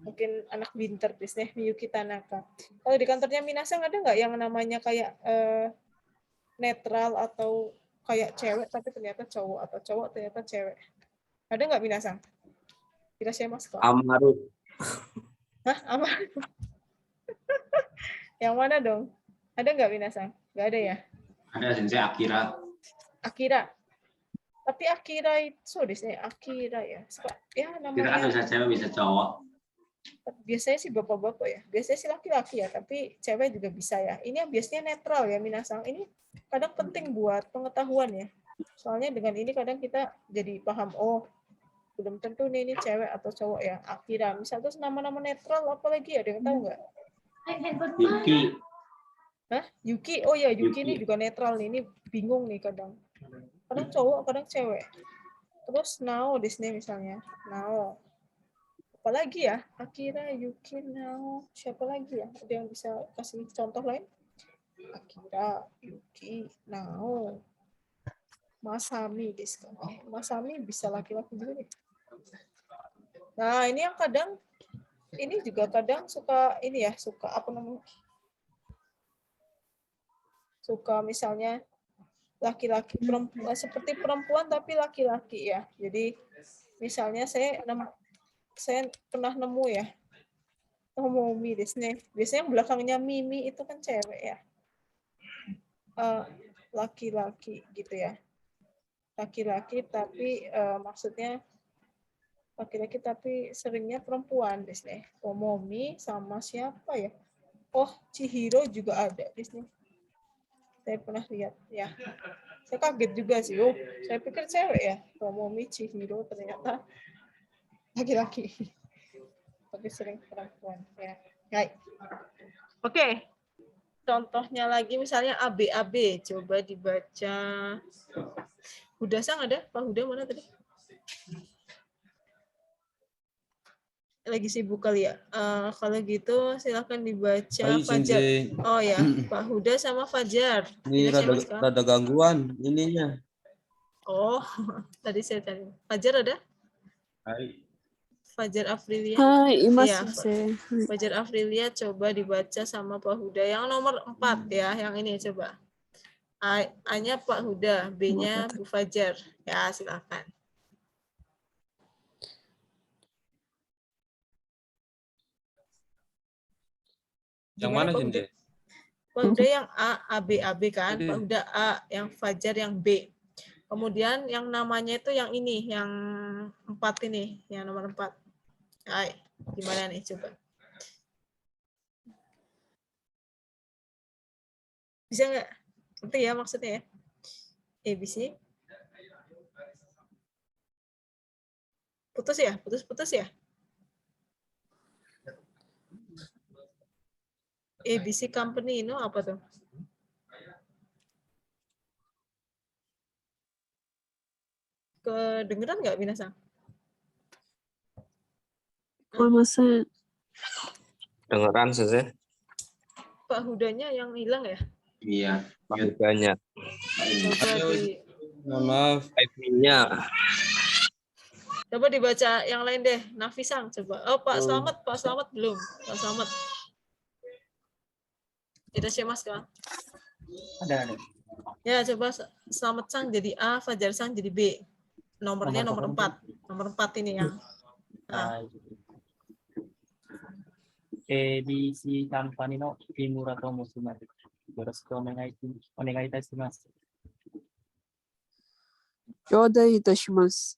mungkin anak winter biasanya Miyuki Tanaka. Kalau di kantornya Minasa ada nggak yang namanya kayak netral atau kayak cewek tapi ternyata cowok, atau cowok ternyata cewek? Ada nggak Minasa? Kira saya mas kok. Amaru. Hah, Amaru? Yang mana dong? Ada nggak Minasa? Nggak ada ya? Ada Sensei Akira. Akira. Tapi Akira itu Akira ya. Ya Kita kan namanya. bisa cewek bisa cowok. Biasanya sih bapak-bapak ya. Biasanya sih laki-laki ya, tapi cewek juga bisa ya. Ini yang biasanya netral ya Minasang. Ini kadang penting buat pengetahuan ya. Soalnya dengan ini kadang kita jadi paham, oh belum tentu nih ini cewek atau cowok ya. Akira. Misal terus nama-nama netral apalagi ada yang tahu nggak? Yuki. Hah? Yuki. Oh ya, Yuki ini juga netral nih. Ini bingung nih kadang. Kadang cowok, kadang cewek. Terus Nao di sini misalnya. Nao. Apalagi ya? Akira, Yuki, Nao. Siapa lagi ya? Ada yang bisa kasih contoh lain? Akira, Yuki, Nao. Masami desu. Masami bisa laki-laki juga nih. Nah, ini yang kadang ini juga kadang suka ini ya, suka apa namanya? Suka misalnya laki-laki seperti perempuan tapi laki-laki ya. Jadi misalnya saya pernah nemu ya. Tomomi desu. Biasanya yang belakangnya Mimi itu kan cewek ya. Laki-laki gitu ya. Laki-laki tapi maksudnya laki-laki tapi seringnya perempuan desu. Tomomi sama siapa ya? Oh, Chihiro juga ada desu. Saya pernah lihat ya. Saya kaget juga sih. Oh, saya pikir cewek ya. Tomomi Chihiro ternyata laki-laki. Tapi sering perempuan ya. Baik. Oke. Contohnya lagi misalnya ABAB. Coba dibaca. Huda Sang ada? Pak Huda mana tadi? Lagi sibuk kali ya. Kalau gitu silakan dibaca Fajar. Oh ya, Pak Huda sama Fajar. Ini rada gangguan ininya. Oh, tadi saya tanya. Fajar ada? Hai. Fajar Afrilia. Hai, Imas. Ya, Fajar Afrilia coba dibaca sama Pak Huda. Yang nomor 4 ya, yang ini coba. A-nya Pak Huda, B-nya Bu Fajar. Ya, silakan. Yang mana sih? Pak Huda yang A, B kan. Pak Huda A, yang Fajar yang B. Kemudian yang namanya itu yang ini, yang 4 ini, yang nomor 4. Hai, gimana nih coba? Bisa nggak? Ngerti ya maksudnya ya? ABC. Putus ya? Putus ya? ABC Company itu apa tuh? Kedengeran nggak Minasang? Dengeran sensei? Pak Hudanya yang hilang ya? Iya. Banyak. Coba Mohon maaf. IP-nya. coba dibaca yang lain deh. Nafisang coba. Oh Pak Slamet belum. Pak Slamet. Tidak sih Mas Kak. Ada. Ya coba Slamet Sang jadi A, Fajar Sang jadi B. Nomornya nomor 4. Nomor 4 ini yang. Nah. ABC Company no Kimuraと申します。よろしくお願いいたします。頂戴いたします。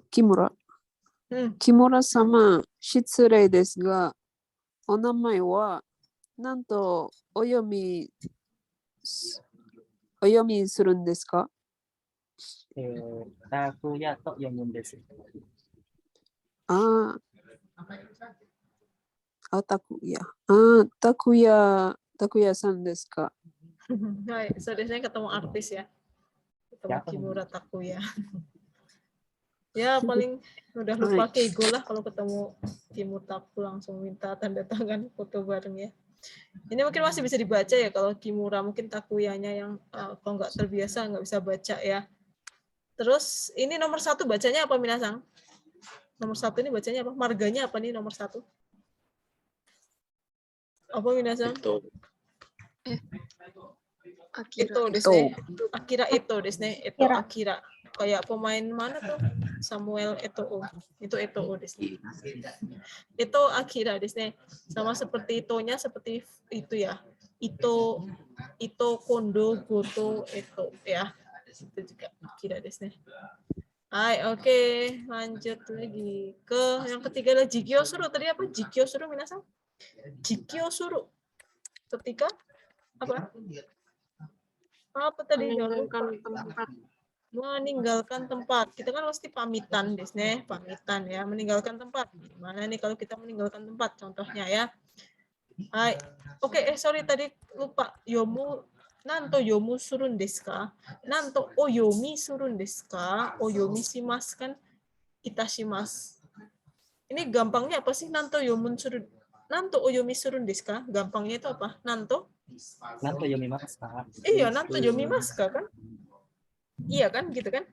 木村。木村様、失礼ですが、お名前はなんとお読みするんですか？タクヤと読むんです。ああ、タクヤ。タクヤさんですか？Hai, saya ketemu artis ya. Ketemu Kimura Takuya. Ya paling udah lupa Keigo lah kalau ketemu Kimura Taku langsung minta tanda tangan foto bareng ya. Ini mungkin masih bisa dibaca ya kalau Kimura, mungkin Takuyanya yang kalau nggak terbiasa nggak bisa baca ya. Terus ini nomor 1 bacanya apa Minasang? Nomor 1 ini bacanya apa? Marganya apa nih nomor 1? Apa Minasang? Akira Ito desu ne. Ito Akira. Kayak pemain mana tuh? Samuel Eto'o. Itu Eto'o desu ne. Itu Akira desu ne. Sama seperti Itonya seperti itu ya. Ito Kondo Goto Eto ya. Itu juga Akira desu ne. Hai, oke. Lanjut lagi ke yang ketiga adalah Jikyosuru. Tadi apa? Jikyosuru Minasang? Jikyosuru. Ketika apa? Apa tadi? Meninggalkan tempat. Kita kan pasti pamitan, desne, pamitan ya, meninggalkan tempat. Gimana nih kalau kita meninggalkan tempat? Contohnya ya. Hai. Oke, sorry tadi lupa. Nanto yomu surun desu ka? Nanto oyomi surun desu ka? Oyomi shimasu kan itashimasu. Ini gampangnya apa sih nanto yomun surun? Nanto oyomi surun desu ka? Gampangnya itu apa? Nanto yomimasu ka? Iya, nanto yomimasu ka kan? Iya kan, gitu kan?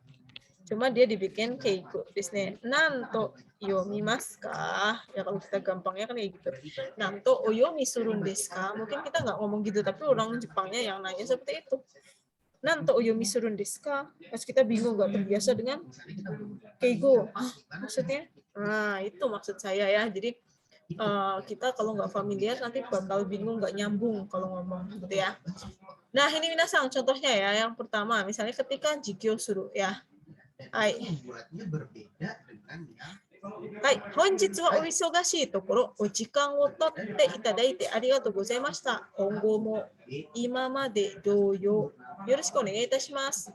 Cuma dia dibikin keigo desne. Nanto yomimasu ka? Ya kalau kita gampangnya kan kayak gitu. Nanto oyomi surun desu ka? Mungkin kita nggak ngomong gitu, tapi orang Jepangnya yang nanya seperti itu. Nanto oyomi surun desu ka? Pas kita bingung, nggak terbiasa dengan keigo. Maksudnya? Nah, itu maksud saya ya. Jadi kita kalau nggak familiar nanti bakal bingung, nggak nyambung kalau ngomong gitu ya. Nah ini Minasang contohnya ya. Yang pertama misalnya ketika jikyosuru ya. Hai. Hai, honjitsu wa o isogashii tokoro o jikan wo totte itadaite arigatou gozaimashita. Hongo mo imamade douyo yoroshiku onegai itashimasu.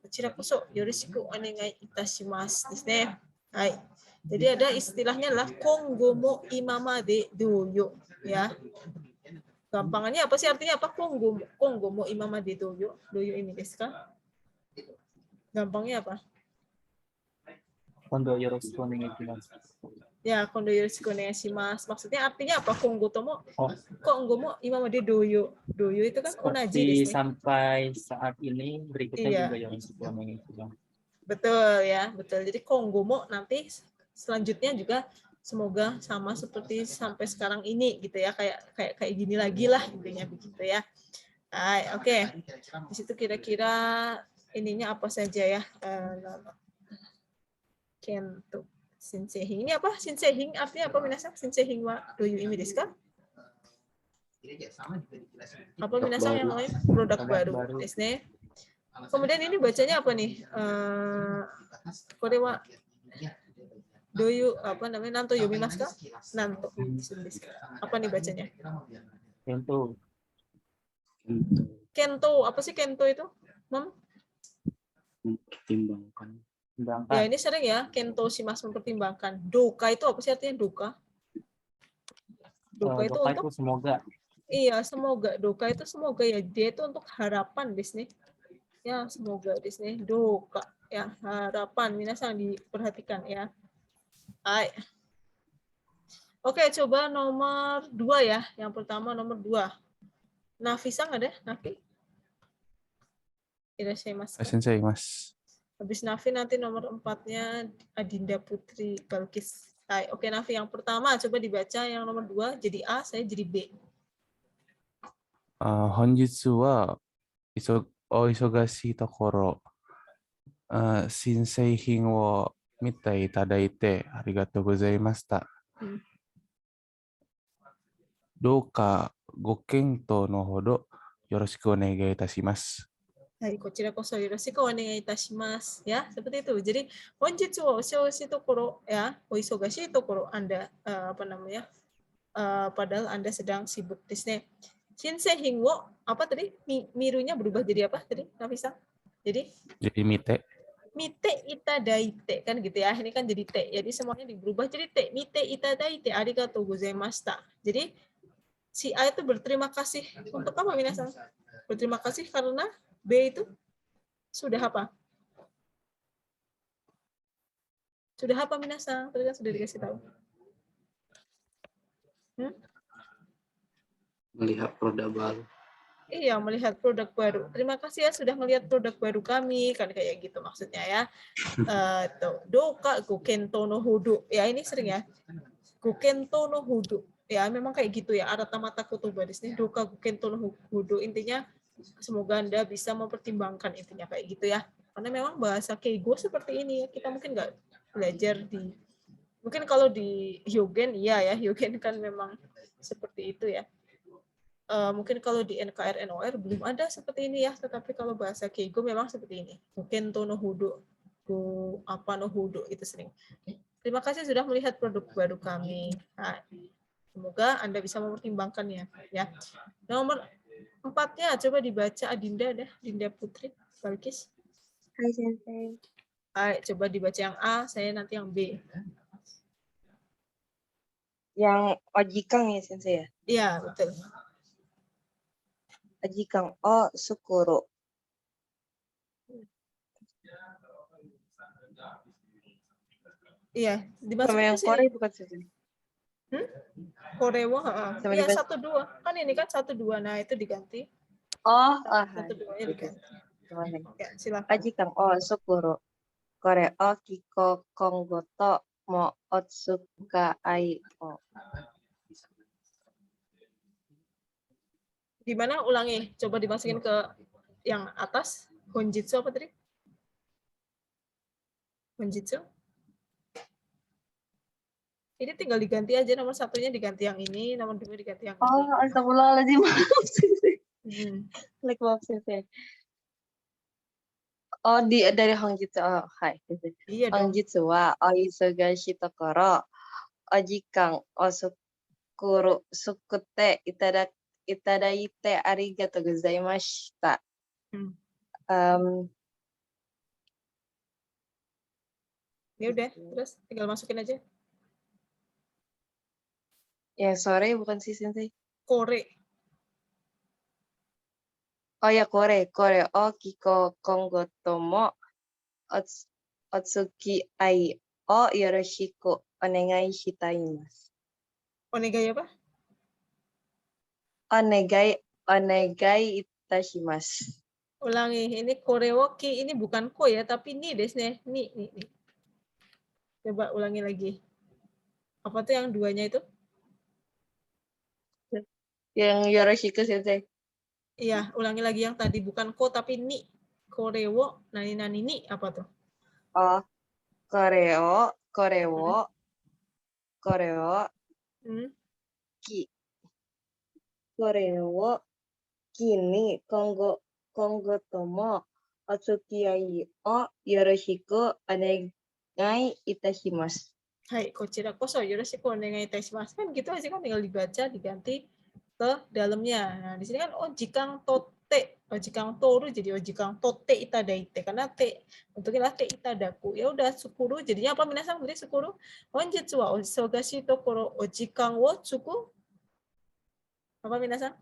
Kochira koso yoroshiku onegai itashimasu desu ne. Hai. Jadi ada istilahnya adalah Kongo mo imamade douyo ya. Gampangannya apa sih artinya apa? Kongo mo imamade douyo. Douyo ini desu ka? Gampangnya apa? Kondo yoroshiku onegai shimasu. Ya, kondo yoroshiku onegai shimasu. Maksudnya artinya apa? Kongo mo imamade douyo. Douyo itu kan onaji desu ne. Sampai saat ini berikutnya juga yoroshiku onegai shimasu. Betul ya, betul. Jadi Kongo mo nanti selanjutnya juga semoga sama seperti sampai sekarang ini gitu ya, kayak gini lagi lah intinya begitu ya. Oke. Di situ kira-kira ininya apa saja ya? Kento shinseihin. Ini apa? Shinseihin artinya apa Minasang? Shinseihin wa doyu imi desu ka? Apa Minasang yang lain? Produk baru desu ne. Kemudian ini bacanya apa nih? Korewa doyu apa namanya? Nanto yomimasu ka? Nanto. Apa nih bacanya? Kento. Kento. Apa sih kento itu? Mempertimbangkan. Ya, ini sering ya, kento shimasu mempertimbangkan. Doka itu apa sih artinya doka? Doka itu Doka untuk itu semoga. iya, semoga. Doka itu semoga ya. Dia itu untuk harapan di sini. Ya, semoga di sini. Doka. Ya, harapan. Minasan diperhatikan ya. Hai. Oke, coba nomor 2 ya. Yang pertama nomor 2. Nafisa nggak ada? Nafi? Irashimasu. Sensei, Mas. Habis Nafi nanti nomor 4-nya Adinda Putri Balkis. Hai. Oke, Nafi yang pertama coba dibaca, yang nomor 2 jadi A, saya jadi B. Honjitsu wa isogashii tokoro shinseihin wo mite itadaite arigatou gozaimashita. Douka go kento no hodo yoroshiku onegai itashimasu. Hai, kochira koso yoroshiku onegai itashimasu. Ya, seperti itu. Jadi, honjitsu wa oisogashii tokoro ya, oisogashii tokoro Anda apa namanya? Padahal Anda sedang sibuk di sini. Shinseihin wo apa tadi? Mirunya berubah jadi apa tadi, Nafisa? Jadi mite. Mite itadaite kan gitu ya. Ini kan jadi te. Jadi semuanya berubah jadi te. Mite itadaite arigatou gozaimashita. Jadi si A itu berterima kasih untuk apa minasan? Berterima kasih karena B itu sudah apa? Sudah apa minasan? Tadi kan sudah dikasih tahu. Melihat produk baru. Iya, melihat produk baru. Terima kasih ya sudah melihat produk baru kami, kan kayak gitu maksudnya ya. Doka gokento no hudu. Ya ini sering ya. Gokento no hudu. Ya memang kayak gitu ya. Arata mata kutuba di sini. Doka gokento no hudu. Intinya semoga Anda bisa mempertimbangkan intinya kayak gitu ya. Karena memang bahasa keigo seperti ini ya. Kita mungkin nggak belajar di. Mungkin kalau di Hyogen iya ya. Hyogen kan memang seperti itu ya. Mungkin kalau di NKR NOR belum ada seperti ini ya, tetapi kalau bahasa Keigo memang seperti ini. Mungkin tono hudo, apa no hudo itu sering. Terima kasih sudah melihat produk baru kami. Nah, semoga Anda bisa mempertimbangkannya ya. Nomor 4-nya coba dibaca Adinda deh, Dinda Putri Balkis. Hai Sensei. Hai, coba dibaca yang A, saya nanti yang B. Yang ojikang ya Sensei ya? Iya, betul. Ojikang o sukuru. Iya, Sama dimasukin yang ke sini. Korea bukan Sensei? Korewa, Sama iya dibaca. 1-2. Kan ini kan 1-2. Nah, itu diganti. Oh, 1-2-nya diganti. Ya, silakan. Ojikang o sukuru. Kore o kiko konggoto mo otsuka ai o. Gimana? Ulangi. Coba dimasukin ke yang atas. Honjitsu apa tadi? Honjitsu. Ini tinggal diganti aja. Nomor 1-nya diganti yang ini. Nomor 2 diganti yang ini. Oh, astagfirullahaladzim. Maaf Sensei. Like maaf Sensei. Oh, dari Hongjitsu. Oh, hai. Iya dong. Hongjitsu wa oisogashii tokoro ojikan osukuru sukute itadaite arigatou gozaimashita. Ya udah, terus tinggal masukin aja. Yang sore bukan sih Sensei? Kore. Oh ya, kore o kiko konggoto mo otsuki ai o yoroshiku onegai shitaimasu. Onegai apa? Onegai itashimasu. Ulangi. Ini korewoki. Ini bukan ko ya, tapi ni desu ne. Ni. Coba ulangi lagi. Apa tuh yang 2-nya itu? Yang yoroshiku Sensei. Iya, ulangi lagi yang tadi bukan ko tapi ni. Korewo nani ni apa tuh? Oh, koreo ki. Koreo kini konggo tomo otsukiyai o yoroshiku onegai itashimasu. Hai, kochira koso yoroshiku onegai itashimasu. Kan gitu aja kan tinggal dibaca, diganti ke dalamnya. Nah, di sini kan ojikang tote, ojikang toru jadi ojikang tote itadaite karena te untuknya te itadaku. Ya udah sukuru jadinya apa minasang tadi sukuru? Honjitsu wa isogashi tokoro ojikang wo tsuku. Apa minasang?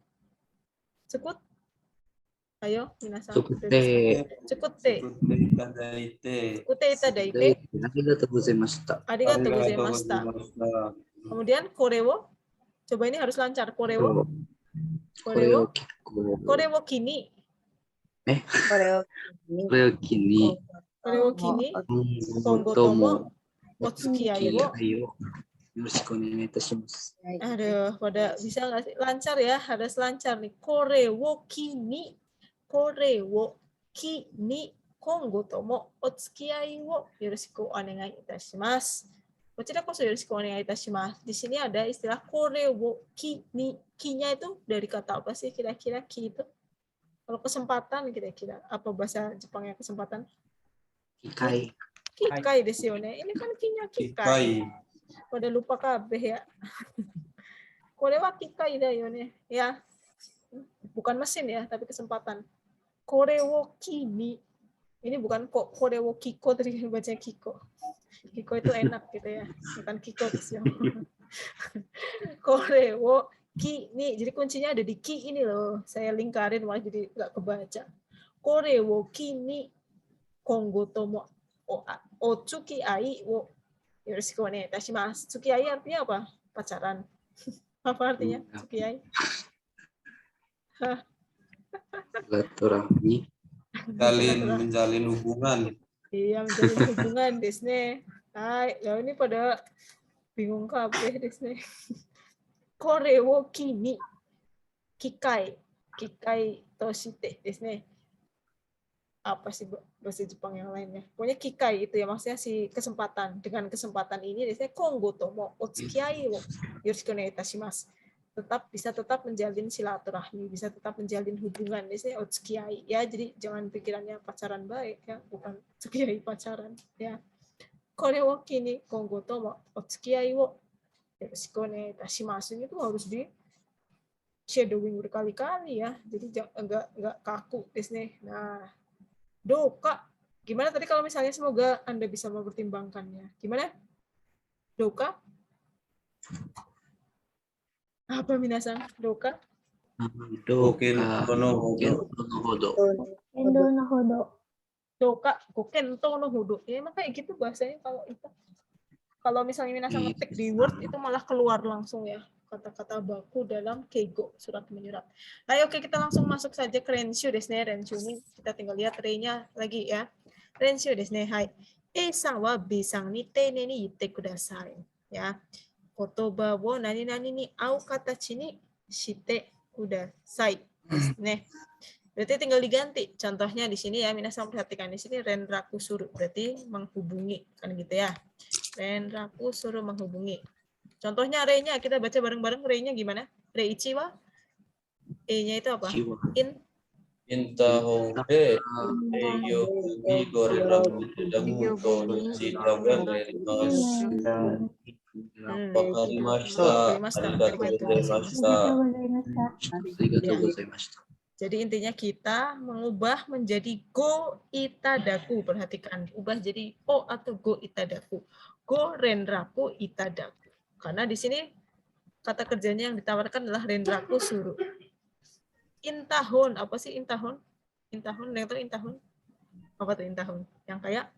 Sukut? Ayo, minasang. Sukute. Sukute. Itadaite. Sukute itadaite. Arigatou gozaimashita. Arigatou gozaimashita. Kemudian korewo. Coba ini harus lancar. Korewo. Korewo. Korewo kini. Koreo Koreo kini. Korewo kini. Konggo Tomo. Otsukiyai wo. Ayo. Yoroshiku onegai itashimasu. Aduh, pada bisa nggak sih? Lancar ya, harus lancar nih. Korewo kini. Korewo kini. Konggo tomo otsukiyai wo yoroshiku onegai itashimasu. Kochira koso yoroshiku onegai itashimasu. Di sini ada istilah korewo kini. Ki-nya itu dari kata apa sih kira-kira ki itu? Kalau kesempatan kira-kira apa bahasa Jepangnya kesempatan? Kikai. Kikai desu yo ne. Ini kan ki-nya kikai. Pada lupa kabeh ya. Kore wa kikai da yo ne. Ya. Bukan mesin ya, tapi kesempatan. Kore wo kini. Ini bukan kok kore wo kiko tadi baca kiko. Kiko itu enak gitu ya. Bukan kiko desu yo. Kore wo kini. Jadi kuncinya ada di ki ini loh. Saya lingkarin malah jadi nggak kebaca. Kore wo kini. Konggo tomo otsuki ai wo yoroshiku onegai itashimasu. Tsukiyai artinya apa? Pacaran. Apa artinya? Tsukiyai. Silaturahmi. Menjalin hubungan. Iya, menjalin hubungan desne. Hai, ya ini pada bingung kabeh desne. Kore wo kini. Kikai. Kikai toshite desne. Apa sih bahasa Jepang yang lainnya? Pokoknya kikai itu ya, maksudnya si kesempatan. Dengan kesempatan ini biasanya konggo tomo otsukiyai wo yoroshiku onegai itashimasu. Tetap menjalin silaturahmi, bisa tetap menjalin hubungan. Biasanya otsukiyai ya, jadi jangan pikirannya pacaran baik ya, bukan otsukiyai pacaran ya. Kore wo kini konggo tomo otsukiyai wo yoroshiku onegai itashimasu. Ini tuh harus di shadowing berkali-kali ya. Jadi enggak kaku desne. Nah, doka. Gimana tadi kalau misalnya semoga Anda bisa mempertimbangkannya. Gimana? Doka? Apa minasang? Doka? Goken no hodo. Endo no hodo. Doka, goken no hodo. Ya emang kayak gitu bahasanya kalau itu. Kalau misalnya minasang ngetik di Word itu malah keluar langsung ya kata-kata baku dalam keigo, surat menyurat. Nah, oke, kita langsung masuk saja ke renshu desne. Renshu ini kita tinggal lihat re-nya lagi ya. Renshu desne. Hai. A-san wa B-san ni teine ni yitte kudasai. Ya. Kotoba wo nani-nani ni au katachi ni shite kudasai. Desne. Berarti tinggal diganti. Contohnya di sini ya, minasan perhatikan di sini renraku suru, berarti menghubungi kan gitu ya. Renraku suruh menghubungi. Contohnya re-nya kita baca bareng-bareng, re-nya gimana? Re ichi wa e-nya itu apa? Inta honge eyo kugi gore rabu dagu to nichi daga nerimasu. Wakarimashita. Arigatou gozaimashita. Jadi intinya kita mengubah menjadi go itadaku. Perhatikan, ubah jadi o atau go itadaku. Go renraku itadaku. Karena di sini kata kerjanya yang ditawarkan adalah renraku suruh. Intahun, apa sih intahun? Intahun, yang tahu intahun? Apa tuh intahun? Yang kayak?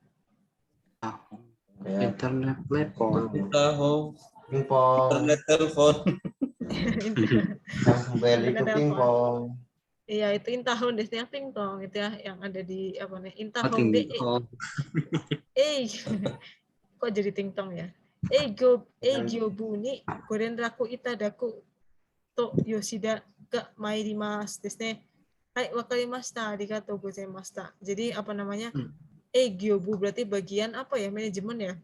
Internet telepon. Intahun. Pingpong. Internet telepon. Bel itu pingpong. Iya, itu intahun deh, yang pingpong itu ya, yang ada di apa nih? Intahun deh. Kok jadi tingtong ya? Gyobu ni gorenraku itadaku to Yoshida ga mairimasu desu ne. Hai, wakarimashita. Arigatou gozaimashita. Jadi apa namanya? Gyobu berarti bagian apa ya? Manajemen ya?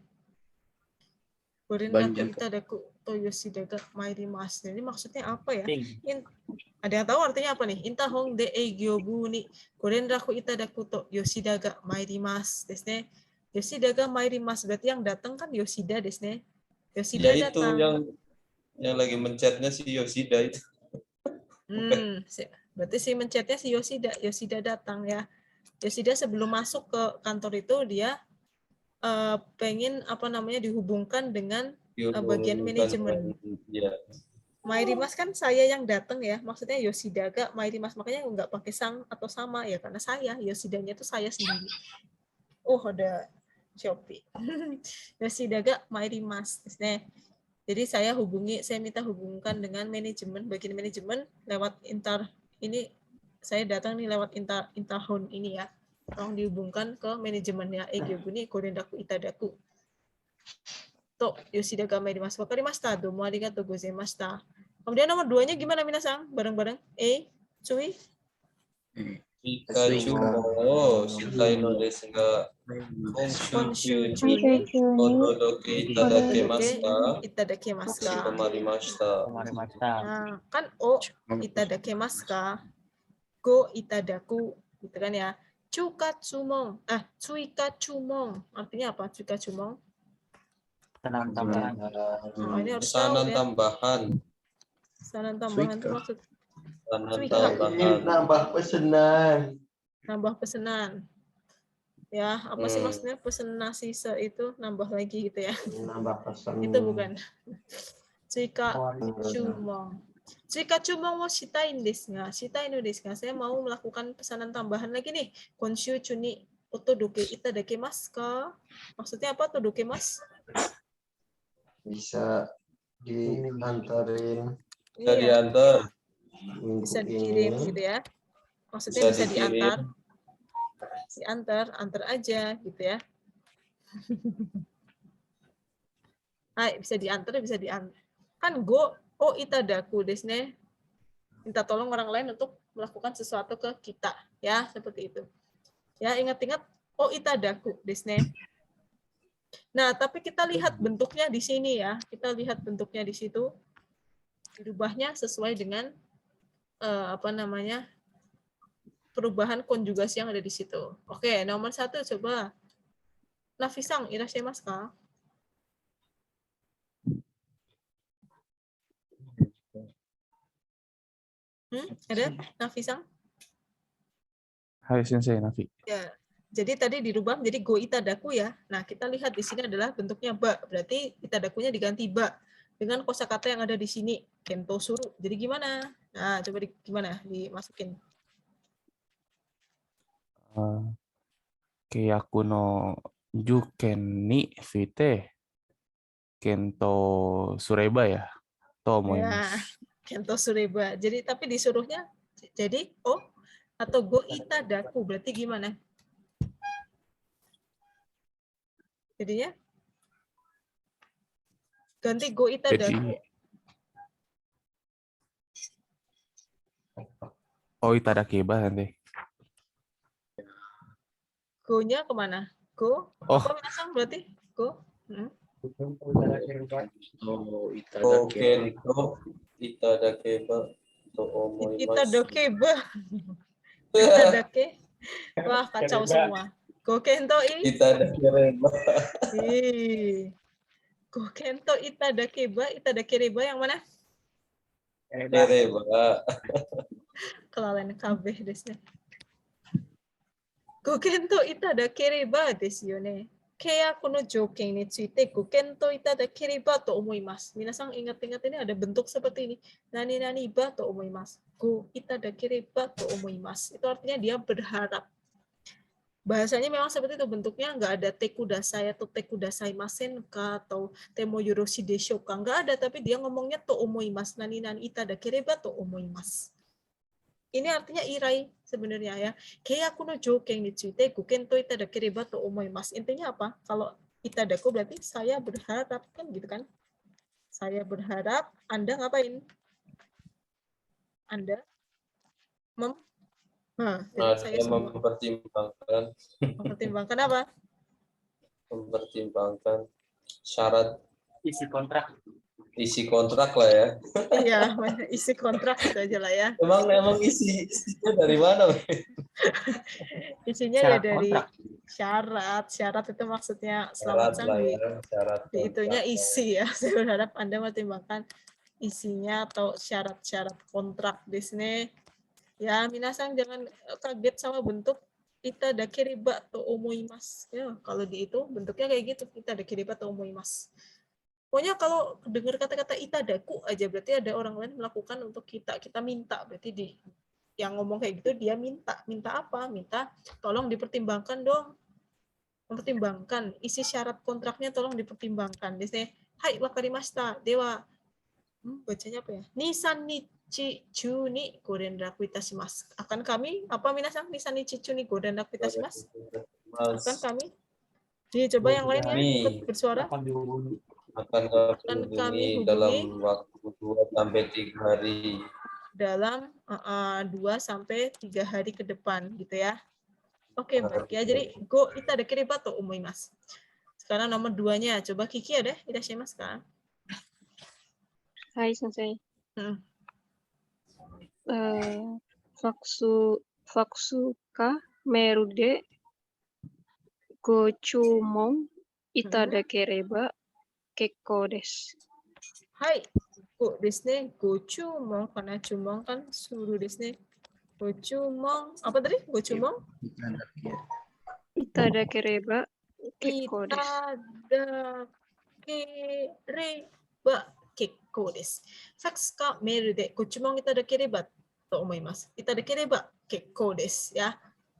Gorenraku Banyak. itadaku to Yoshida ga mairimasu. Ini maksudnya apa ya? Ting. Ada yang tahu artinya apa nih? Inta hongde eigyobu ni gorenraku itadaku to Yoshida ga mairimasu desu ne. Yoshida ga mairimasu berarti yang datang kan Yoshida desu ne. Yoshida Ya itu datang. yang lagi menchatnya si Yoshida itu. Berarti si menchatnya si Yoshida. Yoshida datang ya. Yoshida sebelum masuk ke kantor itu dia pengen dihubungkan dengan bagian manajemen. Ya. Mairimas kan saya yang datang ya, maksudnya Yoshida ga Mairimas, makanya nggak pakai sang atau sama ya, karena saya Yoshidanya itu saya sendiri. Oh, ada Shopee. Yoshida ga Mairimas. Jadi saya minta hubungkan dengan manajemen, bagian manajemen lewat saya datang nih lewat interhon ini ya. Tolong dihubungkan ke manajemennya Eigyobu ni Gorenraku itadaku. To Yoshida ga mairimasu. Wakarimashita. Domo arigatou gozaimashita. Kemudian nomor 2-nya gimana minasang? Bareng-bareng. Cui. Pikachu mo shitai no desu ga konshu ni otodoke itadakimasu ka? Itadakimasu ka. Kamarimashita. Kamarimashita. Kan o itadakimasu ka? Go itadaku gitu kan ya. Cuka cumong. Cuika cumong. Artinya apa? Cuika cumong? Pesanan tambahan. Ini harus Pesanan tahu ya. tambahan. Pesanan tambahan itu maksud Pesanan Cuika. tambahan. Nambah pesanan. Nambah pesanan. Ya, apa sih maksudnya pesen nasi itu nambah lagi gitu ya? Nambah pesan. Itu bukan. Cuika cumong. Cuika cumong wo shitai desu ga. Shitai no desu ga. Saya mau melakukan pesanan tambahan lagi nih. Konshu ni otodoke itadakimasu ka? Maksudnya apa otodokemas? Bisa diantarin. Bisa diantar. Bisa dikirim gitu ya. Maksudnya bisa diantar. Antar aja gitu ya. Bisa diantar. Kan itadaku desu ne. Minta tolong orang lain untuk melakukan sesuatu ke kita ya, seperti itu. Ya, ingat-ingat itadaku desu ne. Nah, tapi kita lihat bentuknya di sini ya. Kita lihat bentuknya di situ. Dirubahnya sesuai dengan perubahan konjugasi yang ada di situ. Oke, nomor 1 coba. Nafisang, irashimasu ka? Ada Nafisang? Hai Sensei Nafi. Ya. Jadi tadi dirubah menjadi go itadaku ya. Nah, kita lihat di sini adalah bentuknya ba. Berarti itadakunya diganti ba dengan kosakata yang ada di sini, kento suru. Jadi gimana? Nah, coba gimana dimasukin. Keiyaku no juken ni suite kento sureba ya. To omoimasu. Kento sureba. Jadi tapi disuruhnya jadi atau go itadaku. Berarti gimana? Jadinya ganti go itadaku. Itadakeba nanti. Go-nya kemana? Go? Apa minasang berarti? Go? Itadakeba to omoimasu. Itadakeba. Itadake. Wah, kacau semua. Go kento Itadakeba. Go kento itadakeba. Itadakereba yang mana? Kereba. Kelalen kabeh desu ne. Go kento itadakereba desu yo ne. Keiyaku no jouken ni tsuite go kento itadakereba to omoimasu. Minasang ingat-ingat ini ada bentuk seperti ini. Nani ba to omoimasu. Go itadakereba to omoimasu. Itu artinya dia berharap. Bahasanya memang seperti itu bentuknya, nggak ada tekudasai atau tekudasaimasen ka atau temo yoroshi desho ka, nggak ada, tapi dia ngomongnya to omoimasu, nani itadakereba to omoimasu. Ini artinya irai sebenarnya ya. Keiyaku no jouken ni tsuite go kento itadakereba to omoimasu. Intinya apa? Kalau itadaku berarti saya berharap kan gitu kan? Saya berharap Anda ngapain? Anda Saya mempertimbangkan mempertimbangkan apa? Mempertimbangkan syarat isi kontrak. Isi kontrak lah ya. Iya, isi kontrak itu aja lah ya. Emang isinya dari mana? Isinya ya Syarat dari kontrak. syarat itu maksudnya Syarat selamat lah sang ya, syarat di itunya kontrak. isi ya. Saya berharap Anda mempertimbangkan isinya atau syarat-syarat kontrak di sini. Ya, minasan jangan kaget sama bentuk kita ada kiriba atau omoimas. Ya, kalau di itu bentuknya kayak gitu, kita ada kiriba atau omoimas. Pokoknya kalau dengar kata-kata itadaku aja berarti ada orang lain melakukan untuk kita minta, berarti yang ngomong kayak gitu dia minta apa? Minta tolong dipertimbangkan dong. Mempertimbangkan isi syarat kontraknya tolong dipertimbangkan. Di sini, hai wakarimashita, dewa. Bacanya apa ya? Nisan nichi chuni gorenraku itashimasu. Akan kami apa minasan? Nisan nichi chuni gorenraku itashimasu. Akan kami. Coba yang lainnya ikut bersuara. Akan kami hubungi dalam waktu 2 sampai 3 hari. Dalam 2 sampai 3 hari ke depan gitu ya. Oke, baik ya. Jadi go itadakereba kiribato omoimasu. Sekarang nomor 2-nya. Coba Kiki ada? Irashimasu sekarang. Hai, Sensei. Faksu ka meru de gochumon itadakereba kekko desu. Hai, go desu ne. Gochumon karena cumon kan suruh desu ne. Gochumon apa tadi? Gochumon? Itadakereba kekko desu. Itadakereba kekko desu. Fax ka mail de gochumon itadakereba to omoimasu. Itadakereba kekko desu ya.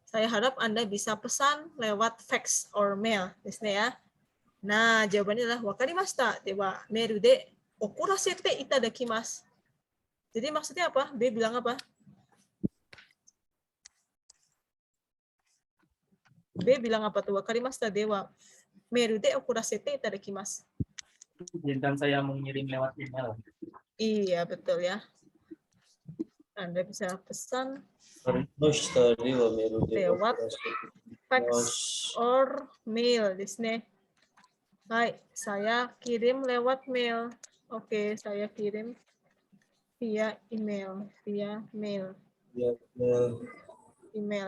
Saya harap Anda bisa pesan lewat fax or mail desu ne ya. Nah, jawabannya adalah wakarimashita. Dewa meru de okurasete itadakimasu. Jadi maksudnya apa? B bilang apa? B bilang apa tuh? Wakarimashita dewa meru de okurasete itadakimasu. Izinkan saya mengirim lewat email. Iya, betul ya. Anda bisa pesan lewat fax or mail desu ne. Hai, saya kirim lewat mail. Oke, saya kirim via email, email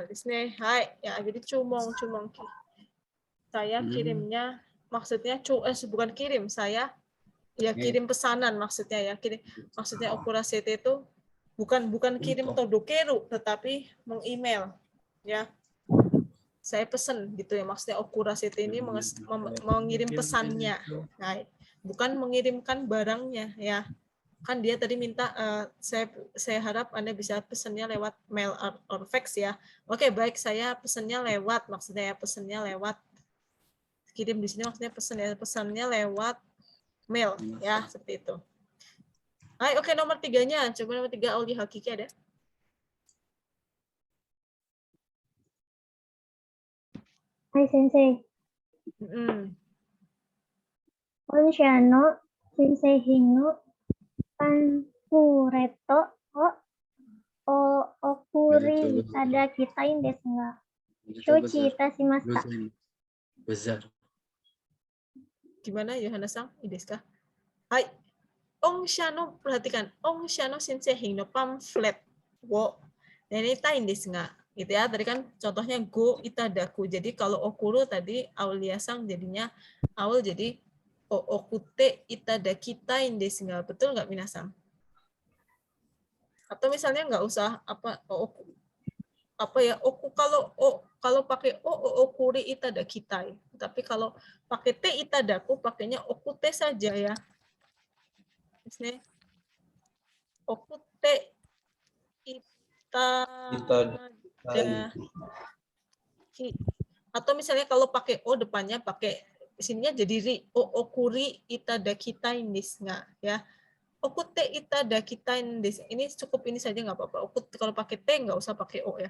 di sini. Hai, ya jadi cumong. Saya kirimnya maksudnya bukan kirim, saya ya kirim pesanan maksudnya ya. Maksudnya okurasete itu bukan kirim atau dokeru, tetapi meng-email ya. Saya pesen gitu ya, maksudnya okurasete ini mengirim pesannya. Nah, bukan mengirimkan barangnya ya. Kan dia tadi minta saya harap Anda bisa pesannya lewat mail or fax ya. Oke, baik, saya pesannya lewat, maksudnya ya pesannya lewat kirim di sini maksudnya pesannya lewat mail ya, seperti itu. Hai, oke, nomor 3-nya. Coba nomor 3 Auli Hakiki ada. Hai, Sensei. Onsha no sensei no panfureto o okuri itadakitai desu ga shochi itashimashita. Besar. Gimana Yohana-san? Desu ka? Hai. Onsha no, perhatikan. Onsha no sensei no pamflet wo nenitai desu ga. Gitu ya, tadi kan contohnya go itadaku. Jadi kalau okuru tadi Aulia-san jadinya Aul jadi okute itadakitai desu ga. Betul nggak minasan? Atau misalnya nggak usah kalau pakai okuri itadakitai. Tapi kalau pakai te itadaku pakainya okute saja ya. Ini okute atau misalnya kalau pakai o depannya pakai sininya jadi ri okuri itadakitai desu ga ya. Okute itadakitai desu. Ini cukup ini saja nggak apa-apa. Okute kalau pakai t nggak usah pakai o ya.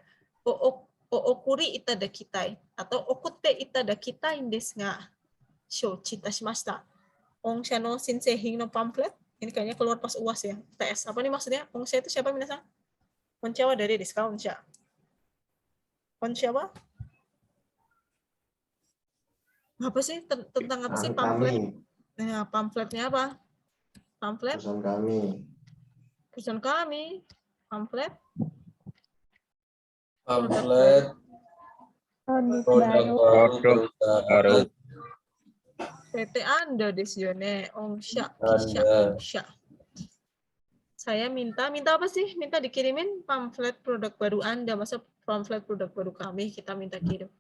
Okuri itadakitai atau okute itadakitai desu ga shochi itashimashita. Onsha no shinsei no pamphlet. Ini kayaknya keluar pas UAS ya. TS. Apa nih maksudnya? Onsha itu siapa minasan? Onsha wa dari desu ka? Onsha. Onsha wa? Apa sih? Tentang apa sih pamflet? Nah, pamfletnya apa? Pamflet? Pesan kami. Pesan kami. Pamflet? Pamflet Produk produk baru. baru perusahaan PT Anda desione. Ongsha, Anda. kisha, ongsha. Saya minta apa sih? Minta dikirimin pamflet produk baru Anda. Masa pamflet produk baru kami kita minta kirim.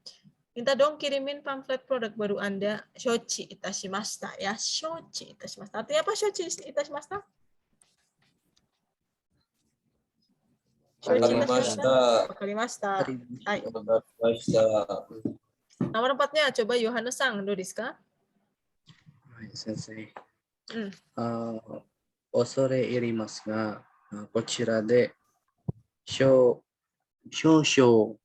Minta dong kirimin pamflet produk baru Anda. Shochi itashimashita ya. Shochi itashimashita. Artinya apa shochi itashimashita? Shochi itashimashita. Wakarimashita. Hai. Nomor 4-nya coba Yohanes-san, do desu ka? はい、先生。うん。恐れ入りますが、こちらで少々、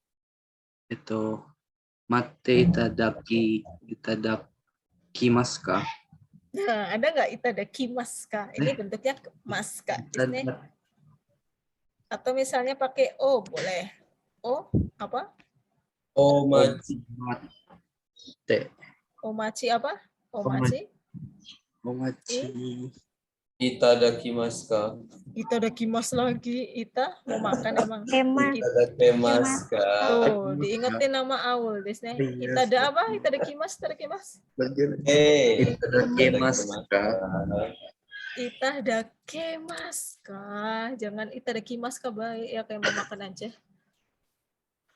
待っていただきますか? Nah, ada nggak itadakimasu ka? Ini bentuknya mas ka. Atau misalnya pakai o boleh. O apa? Omachi. Omachi apa? Omachi? Omachi. Itadakimasu ka? Itadakimasu lagi. Ita mau makan emang. Itadakimasu ka? Tuh, diingetin nama Aul. Desne. Itada apa? Itadakimasu. Itadakimasu. Itadakimasu ka? Itadakimasu ka? Jangan itadakimasu ka baik ya kayak mau makan aja.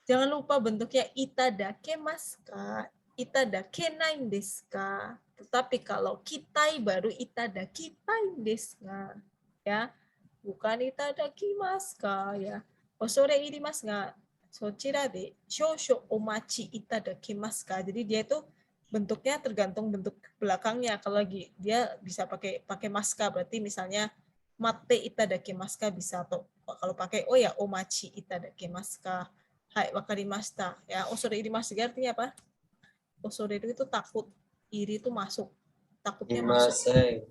Jangan lupa bentuknya itadakimasu ka? Itadakenai desu ka? Tetapi kalau kitai baru itadakitai desu ka? Ya. Bukan itadakimasu ka ya. Osore irimasu ga sochira de shoushou omachi itadakimasu ka? Jadi dia itu bentuknya tergantung bentuk belakangnya. Kalau lagi dia bisa pakai maska, berarti misalnya mate itadakimasu ka bisa, atau kalau pakai oh ya omachi itadakimasu ka. Hai, wakarimashita. Ya, osore irimasu artinya apa? Osore itu takut, iri itu masuk. Takutnya masuk.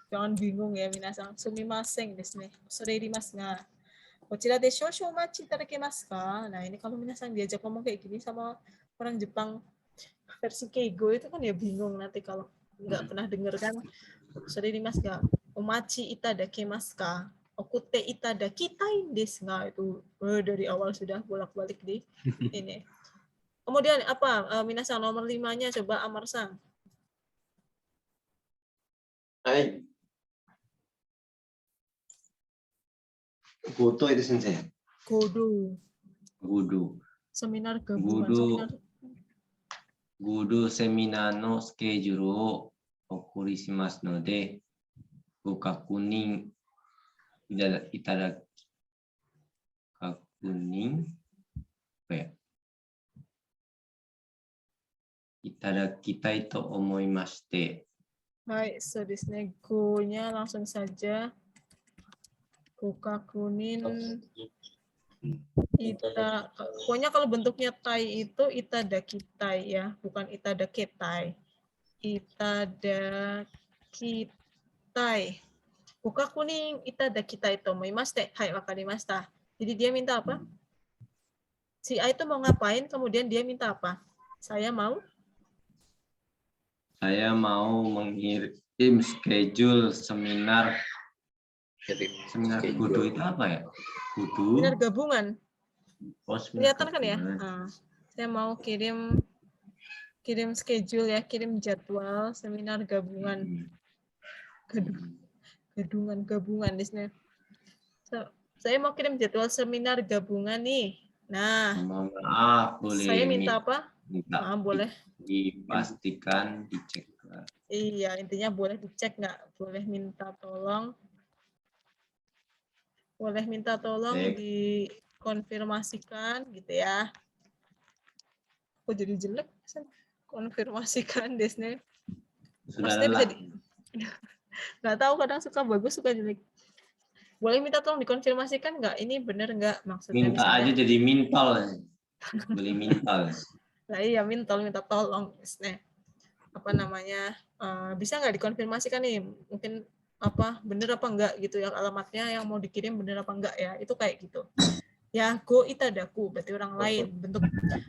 Jangan bingung ya minasan. Sumimasen desu ne. Osore irimasu ga. Kochira de shoushou omachi itadakimasu ka? Nah, ini kalau minasan diajak ngomong kayak gini sama orang Jepang versi Keigo itu kan ya bingung nanti kalau nggak pernah denger kan. Osore irimasu ga. Omachi itadakimasu ka? Okute itadakitai desu ga. Itu dari awal sudah bolak-balik di ini. Kemudian apa? Minasan nomor 5-nya coba Amar-san. Hai. Goto itu sensei. Godo. Seminar gabungan. Godo seminar no schedule o okorishimasu nodeご確認いただ確認いただきたいと思いまして。Baik, so desu ne. Go-nya langsung saja. Go kakunin. Pokoknya kalau bentuknya tai itu itadakitai ya, bukan itadaketai. Itadakitai. Go kakunin itadakitai to omoimashite. Hai, wakarimashita. Jadi dia minta apa? Si A itu mau ngapain, kemudian dia minta apa? Saya mau mengirim schedule seminar. Seminar Godo itu apa ya? Godo. Seminar gabungan. Oh, kelihatan kan ya? Nah, saya mau kirim schedule ya, kirim jadwal seminar gabungan. Gabungan di sini. Saya mau kirim jadwal seminar gabungan nih. Nah, maaf, boleh saya minta apa? Boleh dipastikan, dicek. Iya, intinya boleh dicek, nggak boleh minta tolong. Boleh minta tolong dikonfirmasikan gitu ya. Kok jadi jelek? Konfirmasikan desne. Maksudnya bisa nggak tahu, kadang suka bagus, suka jelek. Boleh minta tolong dikonfirmasikan nggak? Ini bener nggak maksudnya? Minta misalnya, aja jadi mintal. Boleh mintal. Nah iya, minta tolong. Apa namanya? Bisa nggak dikonfirmasikan nih? Mungkin apa bener apa enggak gitu ya, alamatnya yang mau dikirim bener apa enggak ya, itu kayak gitu. Ya, go itadaku berarti orang lain.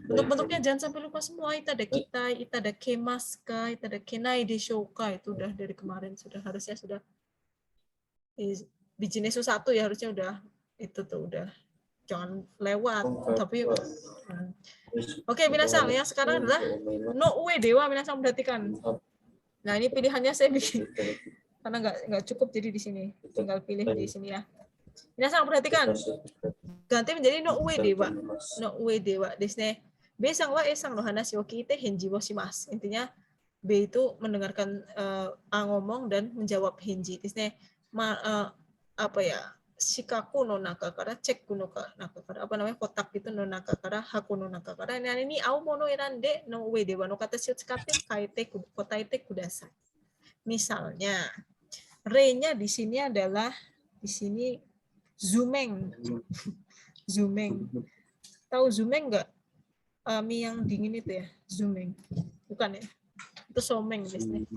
Bentuk-bentuknya jangan sampai lupa semua. Itada kita, itada kemaska, itada kenai deshouka, itu udah dari kemarin harusnya sudah bijinesu 1 ya, harusnya udah itu tuh udah jangan lewat. Tapi oke, minasang yang sekarang adalah no ue dewa. Minasang perhatikan. Nah, ini pilihannya saya bikin karena nggak cukup jadi di sini. Tinggal pilih di sini ya. Minasang perhatikan. Ganti menjadi no ue dewa. No ue dewa. Desne. B sang wa e sang no hanashi wo kiite henji wo shimasu. Intinya B itu mendengarkan A ngomong dan menjawab henji. Desne apa ya? Shikaku no nakakara cekku no nakakara, apa namanya, kotak itu no nakakara haku no nakakara. Nah, ini aomono erande no ue dewa no katashi o tsukatte kotaete kudasai. Misalnya re-nya di sini adalah zumeng. Zumeng. Tahu zumeng enggak? Mie yang dingin itu ya, zumeng. Bukan ya? Itu someng biasanya.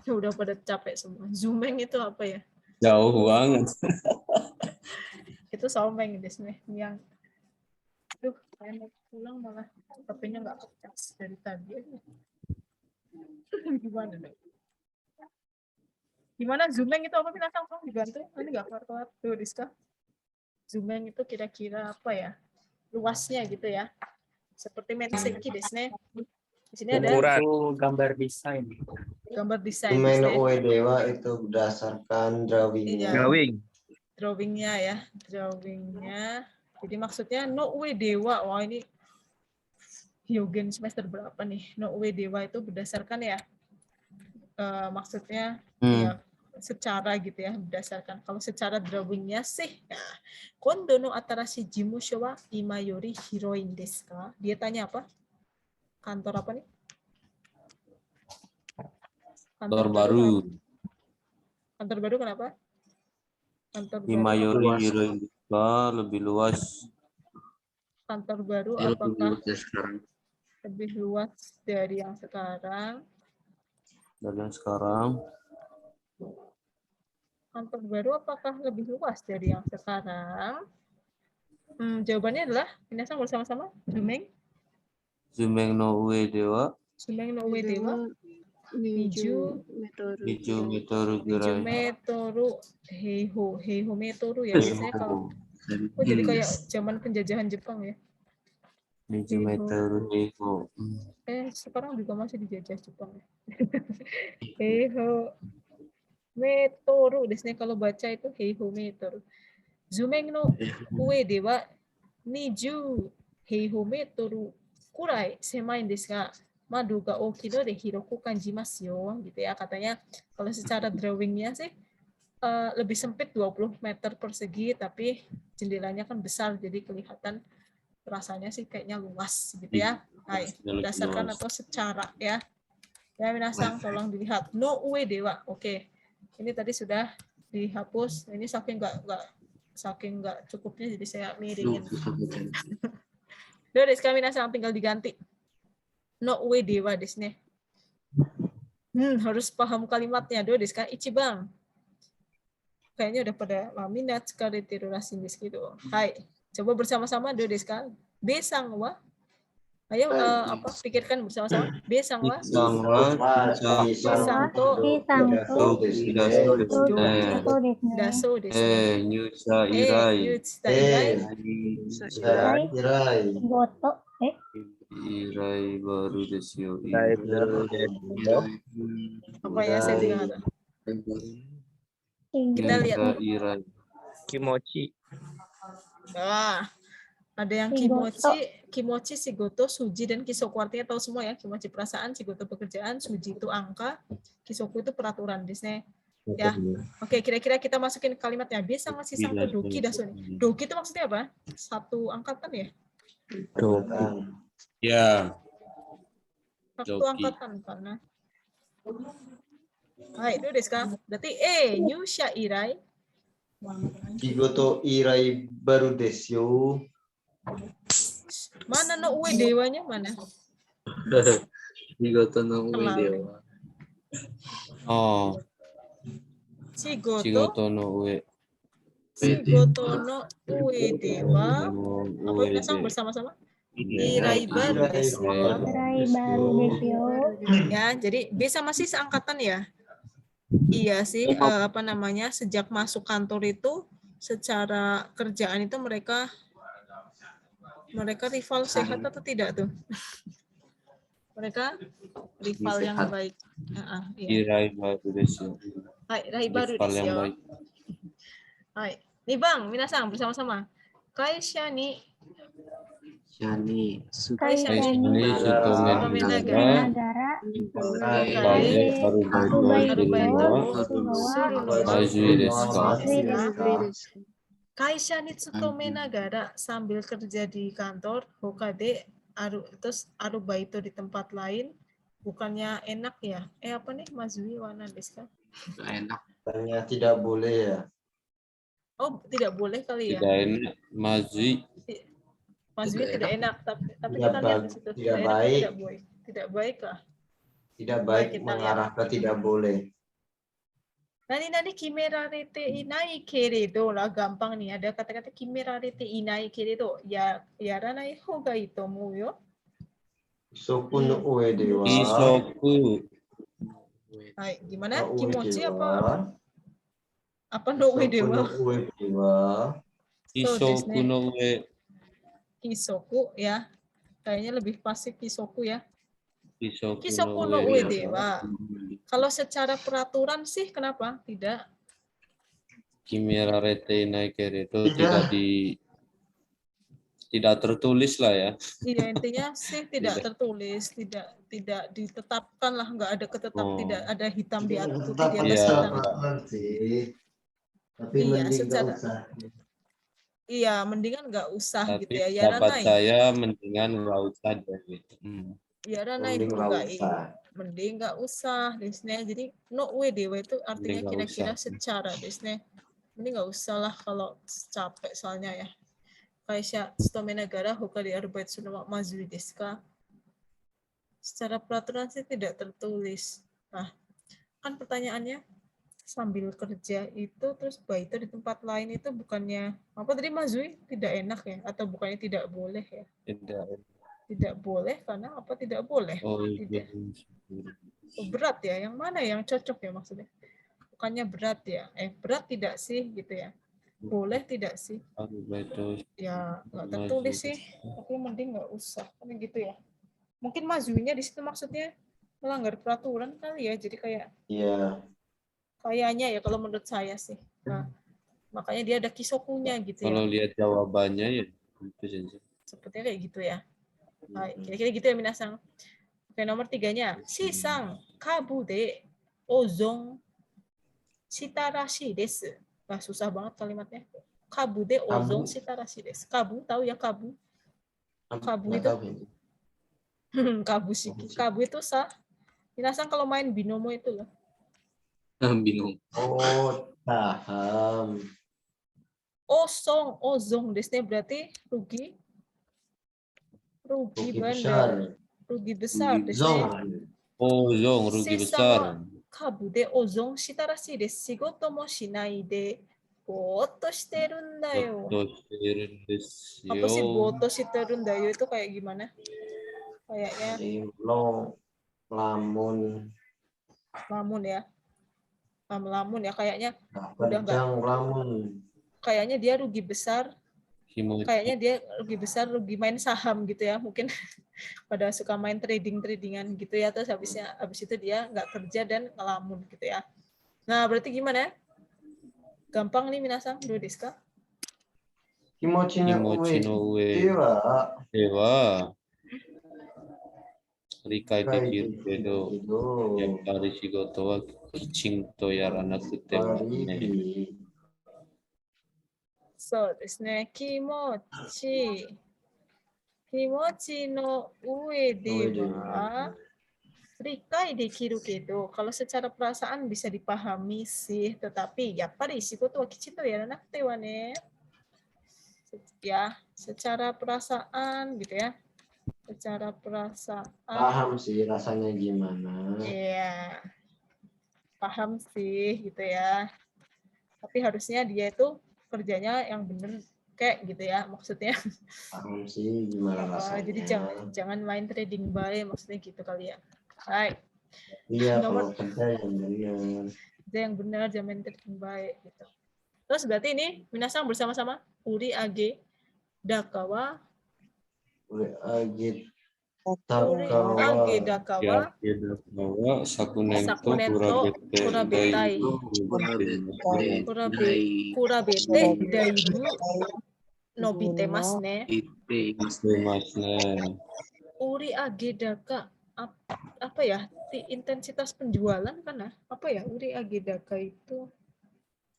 Udah pada capek semua. Zumeng itu apa ya? Jauh banget. Itu someng biasanya. Yang saya mau pulang malah HP-nya nggak kecas dari tadi. Gimana deh? Gimana zumeng itu apa? Binatang tolong dibantu. Ini nggak keluar-keluar. Tuh, Rizka. Zumeng itu kira-kira apa ya? Luasnya gitu ya. Seperti menseki desne. Di sini ada gambar desain. Gambar desain. Domain ue dewa itu berdasarkan drawingnya. Drawingnya ya. Drawingnya. Jadi maksudnya no ue dewa. Wah, ini Hyogen semester berapa nih? No ue dewa itu berdasarkan ya. Maksudnya ya secara gitu ya, berdasarkan. Kalau secara drawingnya sih, nah, kondo no atarashi jimusho wa ima yori hiroi desu ka? Dia tanya apa? Kantor apa nih? Kantor baru. Kantor baru kenapa? Kantor baru. Ima yori hiroi desu ka, lebih luas. Kantor baru apakah lebih luas dari yang sekarang? Dari yang sekarang. Kantor baru apakah lebih luas dari yang sekarang? Jawabannya adalah, minasang bersama-sama, Zumeng. Zumeng no ue dewa. Zumeng no ue dewa. Niju metoru gerai. Niju metoru heiho. Heiho metoru ya, biasanya kalau jadi kayak zaman penjajahan Jepang ya. Niju metoru heiho. Sekarang juga masih dijajah Jepang ya. Heiho metoru desne, kalau baca itu heiho metoru. Zumeng no ue dewa niju heiho metoru kurai semai desu ga madu ga oki no de hiroku kanjimasu yo, gitu ya. Katanya kalau secara drawingnya sih lebih sempit 20 meter persegi, tapi jendelanya kan besar, jadi kelihatan rasanya sih kayaknya luas gitu ya. Hai, berdasarkan atau secara ya. Ya, minasang tolong dilihat. No ue dewa. Oke. Ini tadi sudah dihapus. Ini saking nggak cukupnya, jadi saya miringin. Dodes kami minasang tinggal diganti. No ue dewa desne. Harus paham kalimatnya. Dodes kan ichibang. Kayaknya udah pada minat sekali terorasi gitu. Hai, coba bersama-sama dodes kan. Besang wa. Ayo pikirkan bersama-sama. Besang wa. Daso desne. Nyusa irai. Goto. Irai baru desu. Apa ya, saya juga nggak tahu. Kita lihat. Irai. Kimochi. Ada yang kimochi, shigoto, suji, dan kisoku. Artinya tahu semua ya. Kimochi perasaan, shigoto pekerjaan, suji itu angka, kisoku itu peraturan. Disney. Ya, oke, kira-kira kita masukin kalimatnya. Bisa ngasih sangko doki daso nih. Doki itu maksudnya apa? Satu angkatan ya? Ya. Satu angkatan karena. Hai, itu desu ka? Berarti nyusha irai. Shigoto irai baru desu. Mana no ue dewanya mana? Shigoto no ue dewa. Oh. Shigoto no ue. Shigoto no ue de wa apa minasang bersama-sama? Iraibaru desu yo. Iraibaru desu yo. Ya, jadi B sama C seangkatan ya. Iya sih, apa namanya, sejak masuk kantor itu secara kerjaan itu mereka rival sehat atau tidak tuh? Mereka rival yang baik. Iya. Iraibaru desu. Hai, raibaru Rival desu yang yo. baik. Hai. Nih Bang, minasang bersama-sama. Kaisha ni Yani Kaisha Ini Sutome Nagara. Nagara. Arubaito Surunowa. Mazui desu ka? Kaisha ni tsutome nagara sambil kerja di kantor, hokade terus arubaito di tempat lain, bukannya enak ya? Apa nih Mazui wana desu ka? Gak enak. Katanya tidak boleh ya. Oh, tidak boleh kali ya? Tidak enak. Mazui. Mazui tidak enak, tapi Tidak kita lihat di situ. tidak enak, baik. Tidak baik. Tidak baik kah? Tidak baik kita mengarah ke tidak boleh. Nani kimerarete inai keredo lah, gampang nih, ada kata-kata kimerarete inai keredo, ya yaranai hou ga ii to omou yo. Isoku no ue de wa. Isoku. Hai, gimana? No ue Kimochi de apa? wa. Apa no ue de Isoku no wa? ue de wa. Isoku no ue. Kisoku ya. Kayaknya lebih pasti kisoku ya. Kisoku no ue de wa. Kalau secara peraturan sih kenapa? Tidak. Kimerarete inai keredo tidak tertulis lah ya. Iya, intinya sih tidak tertulis, tidak ditetapkan lah, nggak ada tidak ada hitam di atas putih di atas hitam. Tapi Iya, mending nggak secara usah. iya, mendingan nggak usah Tapi gitu ya. pendapat saya mendingan nggak usah deh. Ya ranai Mending nggak usah. mending nggak usah desne. Jadi no ue dewa itu artinya Mending nggak kira-kira usah. secara desne. Mending nggak usah lah kalau capek soalnya ya. Kaisha tsutome nagara hokari arubaito suno mazui desu ka? Secara peraturan sih tidak tertulis. Nah, kan pertanyaannya sambil kerja itu terus baito di tempat lain itu bukannya apa tadi Mazui tidak enak ya atau bukannya tidak boleh ya? Tidak boleh karena apa tidak boleh? Oh, tidak. Oh, berat ya, yang mana yang cocok ya maksudnya? Bukannya berat ya? Berat tidak sih gitu ya? Boleh tidak sih? Ya nggak tertulis sih, tapi mending nggak usah kan gitu ya. Mungkin Mazuinya di situ maksudnya melanggar peraturan kali ya, jadi kayak kayaknya ya kalau menurut saya sih. Nah, makanya dia ada kisokunya gitu ya. Kalau lihat jawabannya ya itu saja. Sepertinya kayak gitu ya. Nah, kira-kira gitu ya minasang. Oke, nomor 3-nya. Shisang kabu de ozon shitarashi desu. Nah, susah banget kalimatnya. Kabu de ozon shitarashi desu. Kabu, tahu ya kabu? Kabu itu kabu shiki. Kabu itu sah. Minasang kalau main binomo itu loh. Bingung. Oh, paham. Ozong desnya berarti rugi bandar. Rugi besar desnya. Ozong rugi besar. Kabu de ozong shitarashi desu. Shigoto mo shinai de boto shiteru n da yo. Apa sih boto shiteru n da yo itu kayak gimana? Kayaknya lamun ya. Lamun ya kayaknya udah enggak. Kayaknya dia rugi besar. Kayaknya dia rugi main saham gitu ya. Mungkin pada suka main tradingan gitu ya, terus habis itu dia nggak kerja dan ngelamun gitu ya. Nah, berarti gimana? Gampang nih minasang, do desu ka? Kimochi no ue dewa. Rikai dekiru kedo yappari shigoto wa kichinto yaranakute wa ne. So desu ne, kimochi no ue de wa rikai dekiru kedo, kalau secara perasaan bisa dipahami sih, tetapi yappari shigoto wa kichinto yaranakute wa ne. Ya, secara perasaan gitu ya. Secara perasaan paham sih rasanya gimana. Iya, paham sih gitu ya. Tapi harusnya dia itu kerjanya yang bener kayak gitu ya maksudnya. Paham sih gimana rasanya. Jadi jangan main trading buy maksudnya gitu kali ya. Baik. Iya, Nomor kalau kerja yang benar. kerja yang benar, jangan main trading buy gitu. Terus berarti ini minasang bersama-sama Uri Age Dakawa Uri Age Dakawa Sakunento Kurabetai Kurabete Daibu Nobitemas ne Uri Agedaka apa ya intensitas penjualan kan ya apa ya Uri Agedaka itu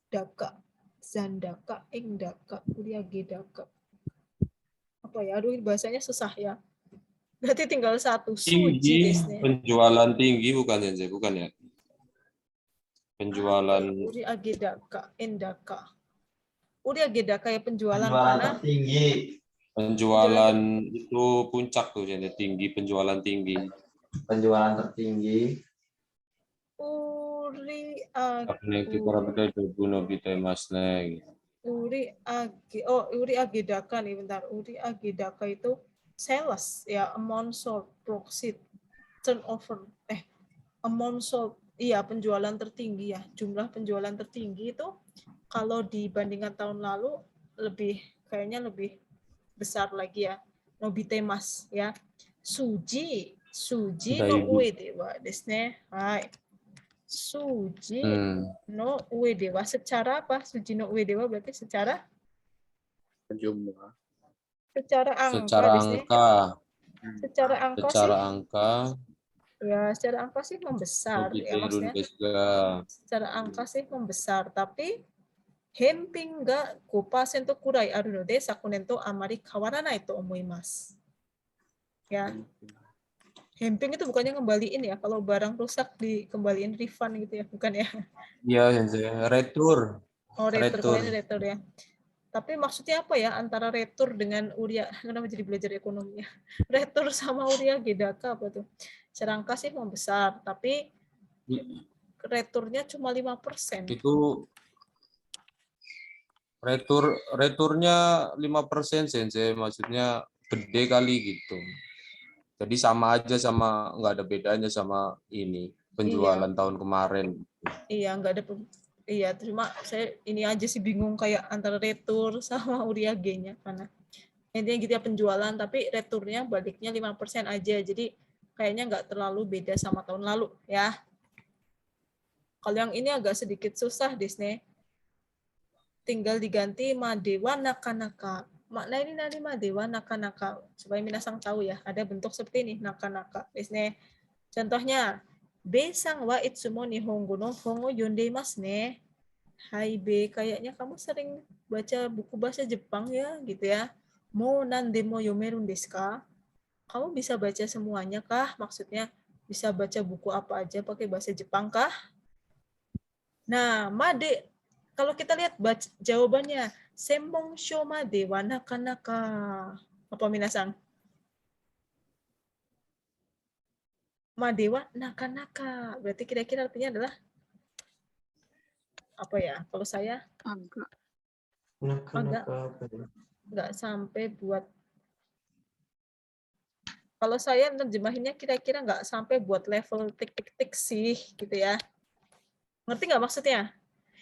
daka zandaka ingdaka Uri Agedaka apa ya aduh bahasanya susah ya berarti tinggal satu suji desne penjualan tinggi bukan ya bukan ya penjualan Uri Agedaka indaka Uri Agedaka ya penjualan tertinggi. Penjualan itu puncak tuh jadi tinggi penjualan tinggi. Penjualan tertinggi. Uri Uri Agedaka nih bentar. Uri Agedaka itu sales ya amount sold proceed turnover amount sold iya penjualan tertinggi ya jumlah penjualan tertinggi itu kalau dibandingkan tahun lalu kayaknya lebih besar lagi ya Nobitemas ya Suji no uedewa desne hai Suji no uedewa secara apa Suji no uedewa berarti secara jumlah secara angka ya secara angka sih membesar ya maksudnya secara angka sih membesar tapi hemping ga 5% kurai aru node sakunen to amari kawaranai to omoimasu. Ya. Hemping itu bukannya ngembaliin ya kalau barang rusak dikembaliin refund gitu ya, bukan ya? Iya, retur. Oh, retur ya. Tapi maksudnya apa ya antara retur dengan uria? Kenapa jadi belajar ekonomi ya? Retur sama uria gedaka apa tuh? Secara angka sih membesar, tapi returnya cuma 5%. Itu returnya 5% sensei maksudnya gede kali gitu. Jadi sama aja sama nggak ada bedanya sama ini penjualan tahun kemarin. Iya nggak ada iya cuma saya ini aja sih bingung kayak antara retur sama uriage-nya karena intinya gitu ya penjualan tapi returnya baliknya 5% aja jadi kayaknya nggak terlalu beda sama tahun lalu ya. Kalau yang ini agak sedikit susah Disney. Tinggal diganti madewa naka-naka. Makna ini nanti madewa naka-naka. Supaya minasang tahu ya. Ada bentuk seperti ini, naka-naka. Disne. Contohnya, besang wa itsumo nihongo no hongo yondeimasu ne. Hai be, kayaknya kamu sering baca buku bahasa Jepang ya, gitu ya. Mo nandemo yomerun desu ka? Kamu bisa baca semuanya kah? Maksudnya bisa baca buku apa aja pakai bahasa Jepang kah? Nah, made kalau kita lihat jawabannya, senbon shou made wa naka-naka. Apa minasang? Made wa naka-naka. Berarti kira-kira artinya adalah apa ya? Kalau saya agak nggak sampai buat. Kalau saya nerjemahinnya kira-kira nggak sampai buat level tik-tik-tik sih, gitu ya. Ngerti nggak maksudnya?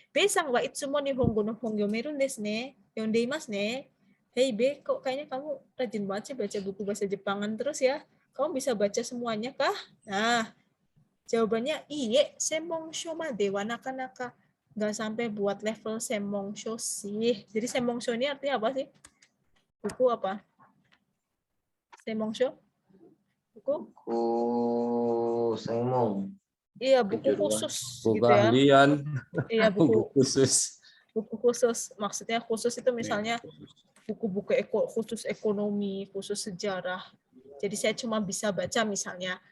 Besang wa itsumo nihongo no hongo yomeru desu ne. Yondeimasu ne. Hei Be, kok kayaknya kamu rajin banget sih baca buku bahasa Jepangan terus ya? Kamu bisa baca semuanya kah? Nah, jawabannya iye, senmongsho made wa naka-naka. Nggak sampai buat level senmongsho sih. Jadi senmongsho ini artinya apa sih? Buku apa? Senmongsho? Buku senmong. Iya, buku khusus buku gitu ya. Keahlian. Iya, buku khusus. Buku khusus. Maksudnya khusus itu misalnya buku-buku khusus ekonomi, khusus sejarah. Jadi saya cuma bisa baca misalnya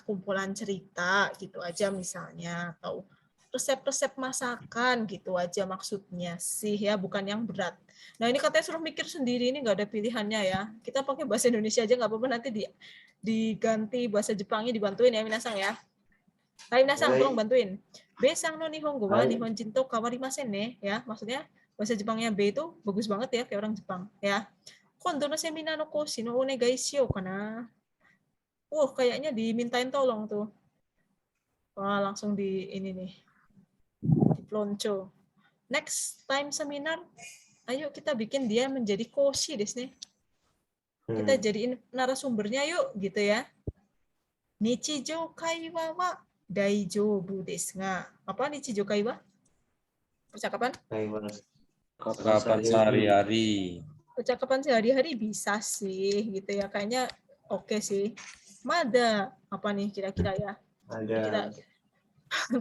kumpulan cerita gitu aja misalnya atau resep-resep masakan gitu aja maksudnya sih ya, bukan yang berat. Nah, ini katanya suruh mikir sendiri, ini nggak ada pilihannya ya. Kita pakai bahasa Indonesia aja nggak apa-apa, nanti diganti bahasa Jepangnya dibantuin ya minasang ya. Hai minasang, tolong bantuin. Besang no nihongo wa nihonjin to kawarimasen ne ya. Maksudnya bahasa Jepangnya B itu bagus banget ya, kayak orang Jepang ya. Kondo no seminar no koshi no onegai shiyou kana. Kayaknya dimintain tolong tuh. Wah, langsung di ini nih. Di pelonco. Next time seminar, ayo kita bikin dia menjadi koshi desu nih. Kita jadiin narasumbernya yuk, gitu ya. Nichijou kaiwa wa daijoubu desu ga. Apa nichijou kaiwa? Percakapan? Percakapan sehari-hari. Percakapan sehari-hari bisa sih, gitu ya. Kayaknya oke sih. Mada, apa nih kira-kira ya? Ada.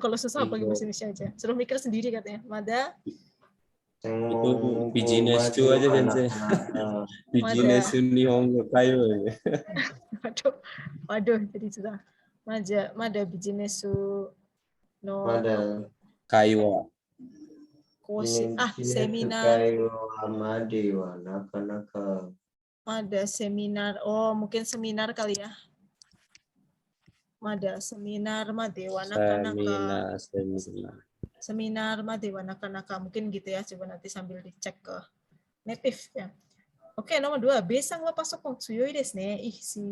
Kalau susah pakai bahasa Indonesia aja. Suruh mikir sendiri katanya. Mada. Itu bijinesu aja Sensei. Bijinesu Nihongo Kayo. Waduh, jadi sudah. Mada bijinesu no Kaiwa. Koshi. Seminar. Ada seminar. Mungkin seminar kali ya. Mada seminar Madewa Naka-naka. Seminar Madewa Naka-naka. Mungkin gitu ya. Coba nanti sambil dicek ke native ya. Oke, nomor 2. Besang wa pasokon tsuyoi desu ne. Si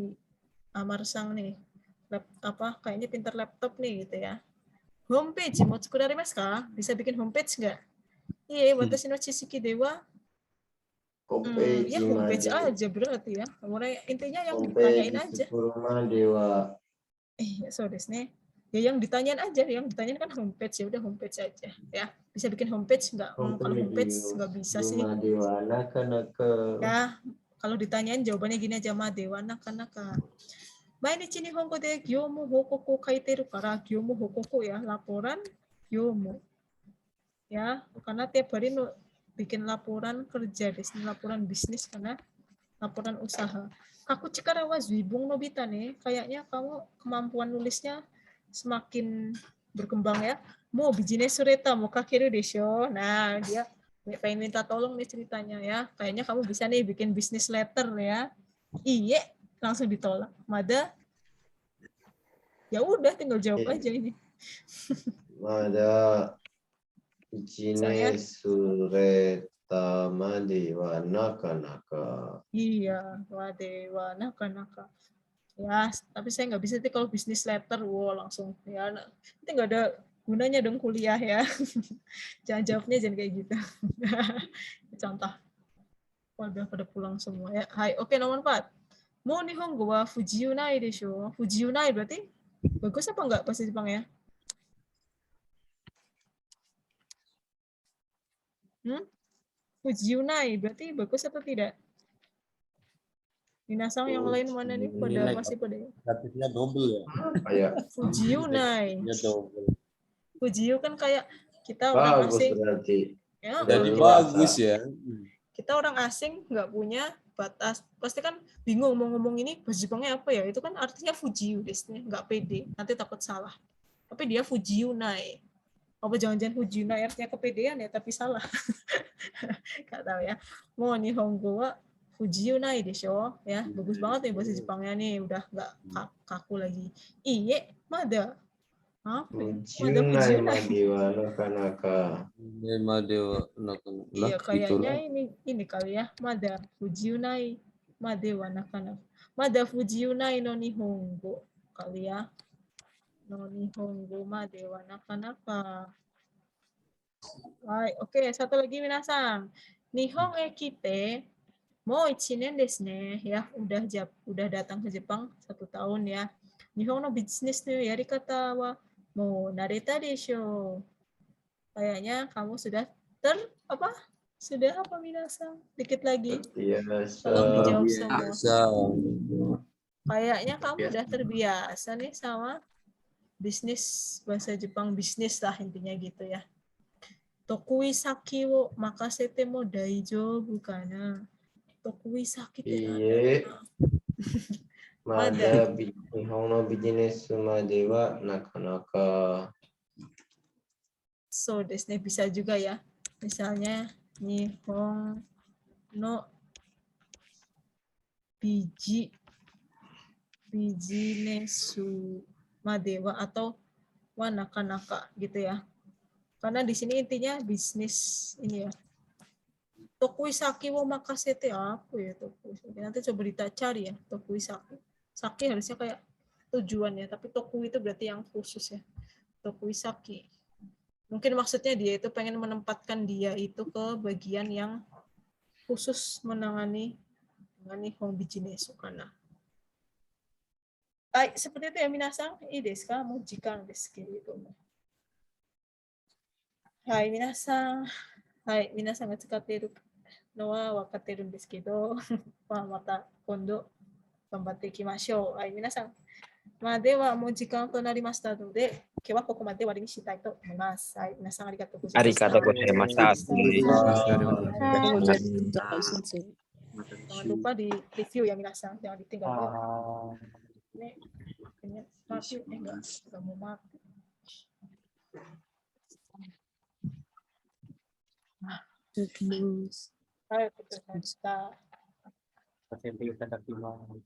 Amar-sang nih. Kayaknya pintar laptop nih gitu ya. Homepage mau tsukuraremasu ka? Bisa bikin homepage nggak? Iya, watashi no chisiki dewa. Ya homepage aja berarti ya. Intinya yang ditanyain aja. So desu ne. Ya yang ditanyain aja, yang ditanyain kan homepage, ya udah homepage aja ya. Bisa bikin homepage nggak? Kalau homepage nggak bisa sih. Ya, kalau ditanyain jawabannya gini aja, Madewa Naka-naka. Mainichi Nihongo de gyomu hokoku kaiteru kara, gyomu hokoku ya, laporan gyomu. Ya, karena tiap hari bikin laporan kerja, laporan bisnis karena laporan usaha. Aku cikara wa zuibung nobita nih, kayaknya kamu kemampuan nulisnya semakin berkembang ya. Mau bijine sureta mau kakeru desho. Nah, dia pengen minta tolong nih ceritanya ya. Kayaknya kamu bisa nih bikin bisnis letter ya. Iya, langsung ditolak. Mada, ya udah tinggal jawab aja ini. Mada bijine sureta made wa naka-naka. Iya, wade wa naka-naka. Ya, tapi saya nggak bisa sih kalau bisnis letter, langsung ya. Nanti nggak ada gunanya dong kuliah ya. Jangan jawabnya jangan kayak gitu. Contoh. Udah pada pulang semua ya. Hai, oke nomor 4. Mo nihongo wa fujiu nai desho. Fujiu nai berarti bagus apa enggak bahasa Jepang ya? Fujiu nai berarti bagus atau tidak? Minasang yang lain mana nih pada masih pada Negatifnya double ya. Kayak Fujiu nai. Fujiu kan kayak kita orang asing. Berarti. Ya, jadi bagus ya. Kita orang asing nggak punya batas, pasti kan bingung mau ngomong ini bahasa Jepangnya apa ya, itu kan artinya fujiu desu, nggak pede, nanti takut salah. Tapi dia fujiu nai. Apa jangan-jangan fujiu nai artinya kepedean ya, tapi salah. Nggak tahu ya. Mau nihongo wa fujiu nai desho ya, bagus banget nih bahasa Jepangnya nih, udah nggak kaku lagi. Iye, mada. Iya, kayaknya ini kali ya. Mada fujiunai madewa naka-naka. Mada fujiunai no nihongo kali ya. No nihongo madewa naka-naka. Hai, oke, satu lagi minasang. Nihon e kite mo 1 nen desu ne ya, udah datang ke Jepang 1 tahun ya. Nihon no business no yarikata wa mo nareta desho. Kayaknya kamu sudah sudah apa minasang? Dikit lagi. Tolong dijawab semua. Kayaknya kamu udah terbiasa nih sama bisnis bahasa Jepang, bisnis lah intinya gitu ya. Tokui saki wo makasete mo daijoubu kana. Tokui sakiってなんだろうな。まだ日本のビジネスまではなかなか。So desu ne, bisa juga ya. Misalnya Nihon no bijinesu madewa atau wa naka-naka gitu ya. Karena di sini intinya bisnis ini ya. Tokuisaki wo makasete apa ya tokuisaki? Nanti coba cari ya tokuisaki. Saki harusnya kayak tujuan ya, tapi toku itu berarti yang khusus ya. Tokuisaki. Mungkin maksudnya dia itu pengen menempatkan dia itu ke bagian yang khusus menangani honbijine sukana. Seperti itu ya minasan, ii desu ka? Mo jikan desu keredomo. Hai minasan. Hai, 皆さんが使っているのは分かっているんですけど、また今度頑張っていきましょう。はい、皆さん。ではもう時間となりましたので、今日はここまで終わりにしたいと思います。はい、皆さんありがとうございました。ありがとうございました。Jangan lupa di review ya minasan, jangan ditinggal ya. Ini mati, enggak mau mati. Ayo kita. Pasyente itadakimasu.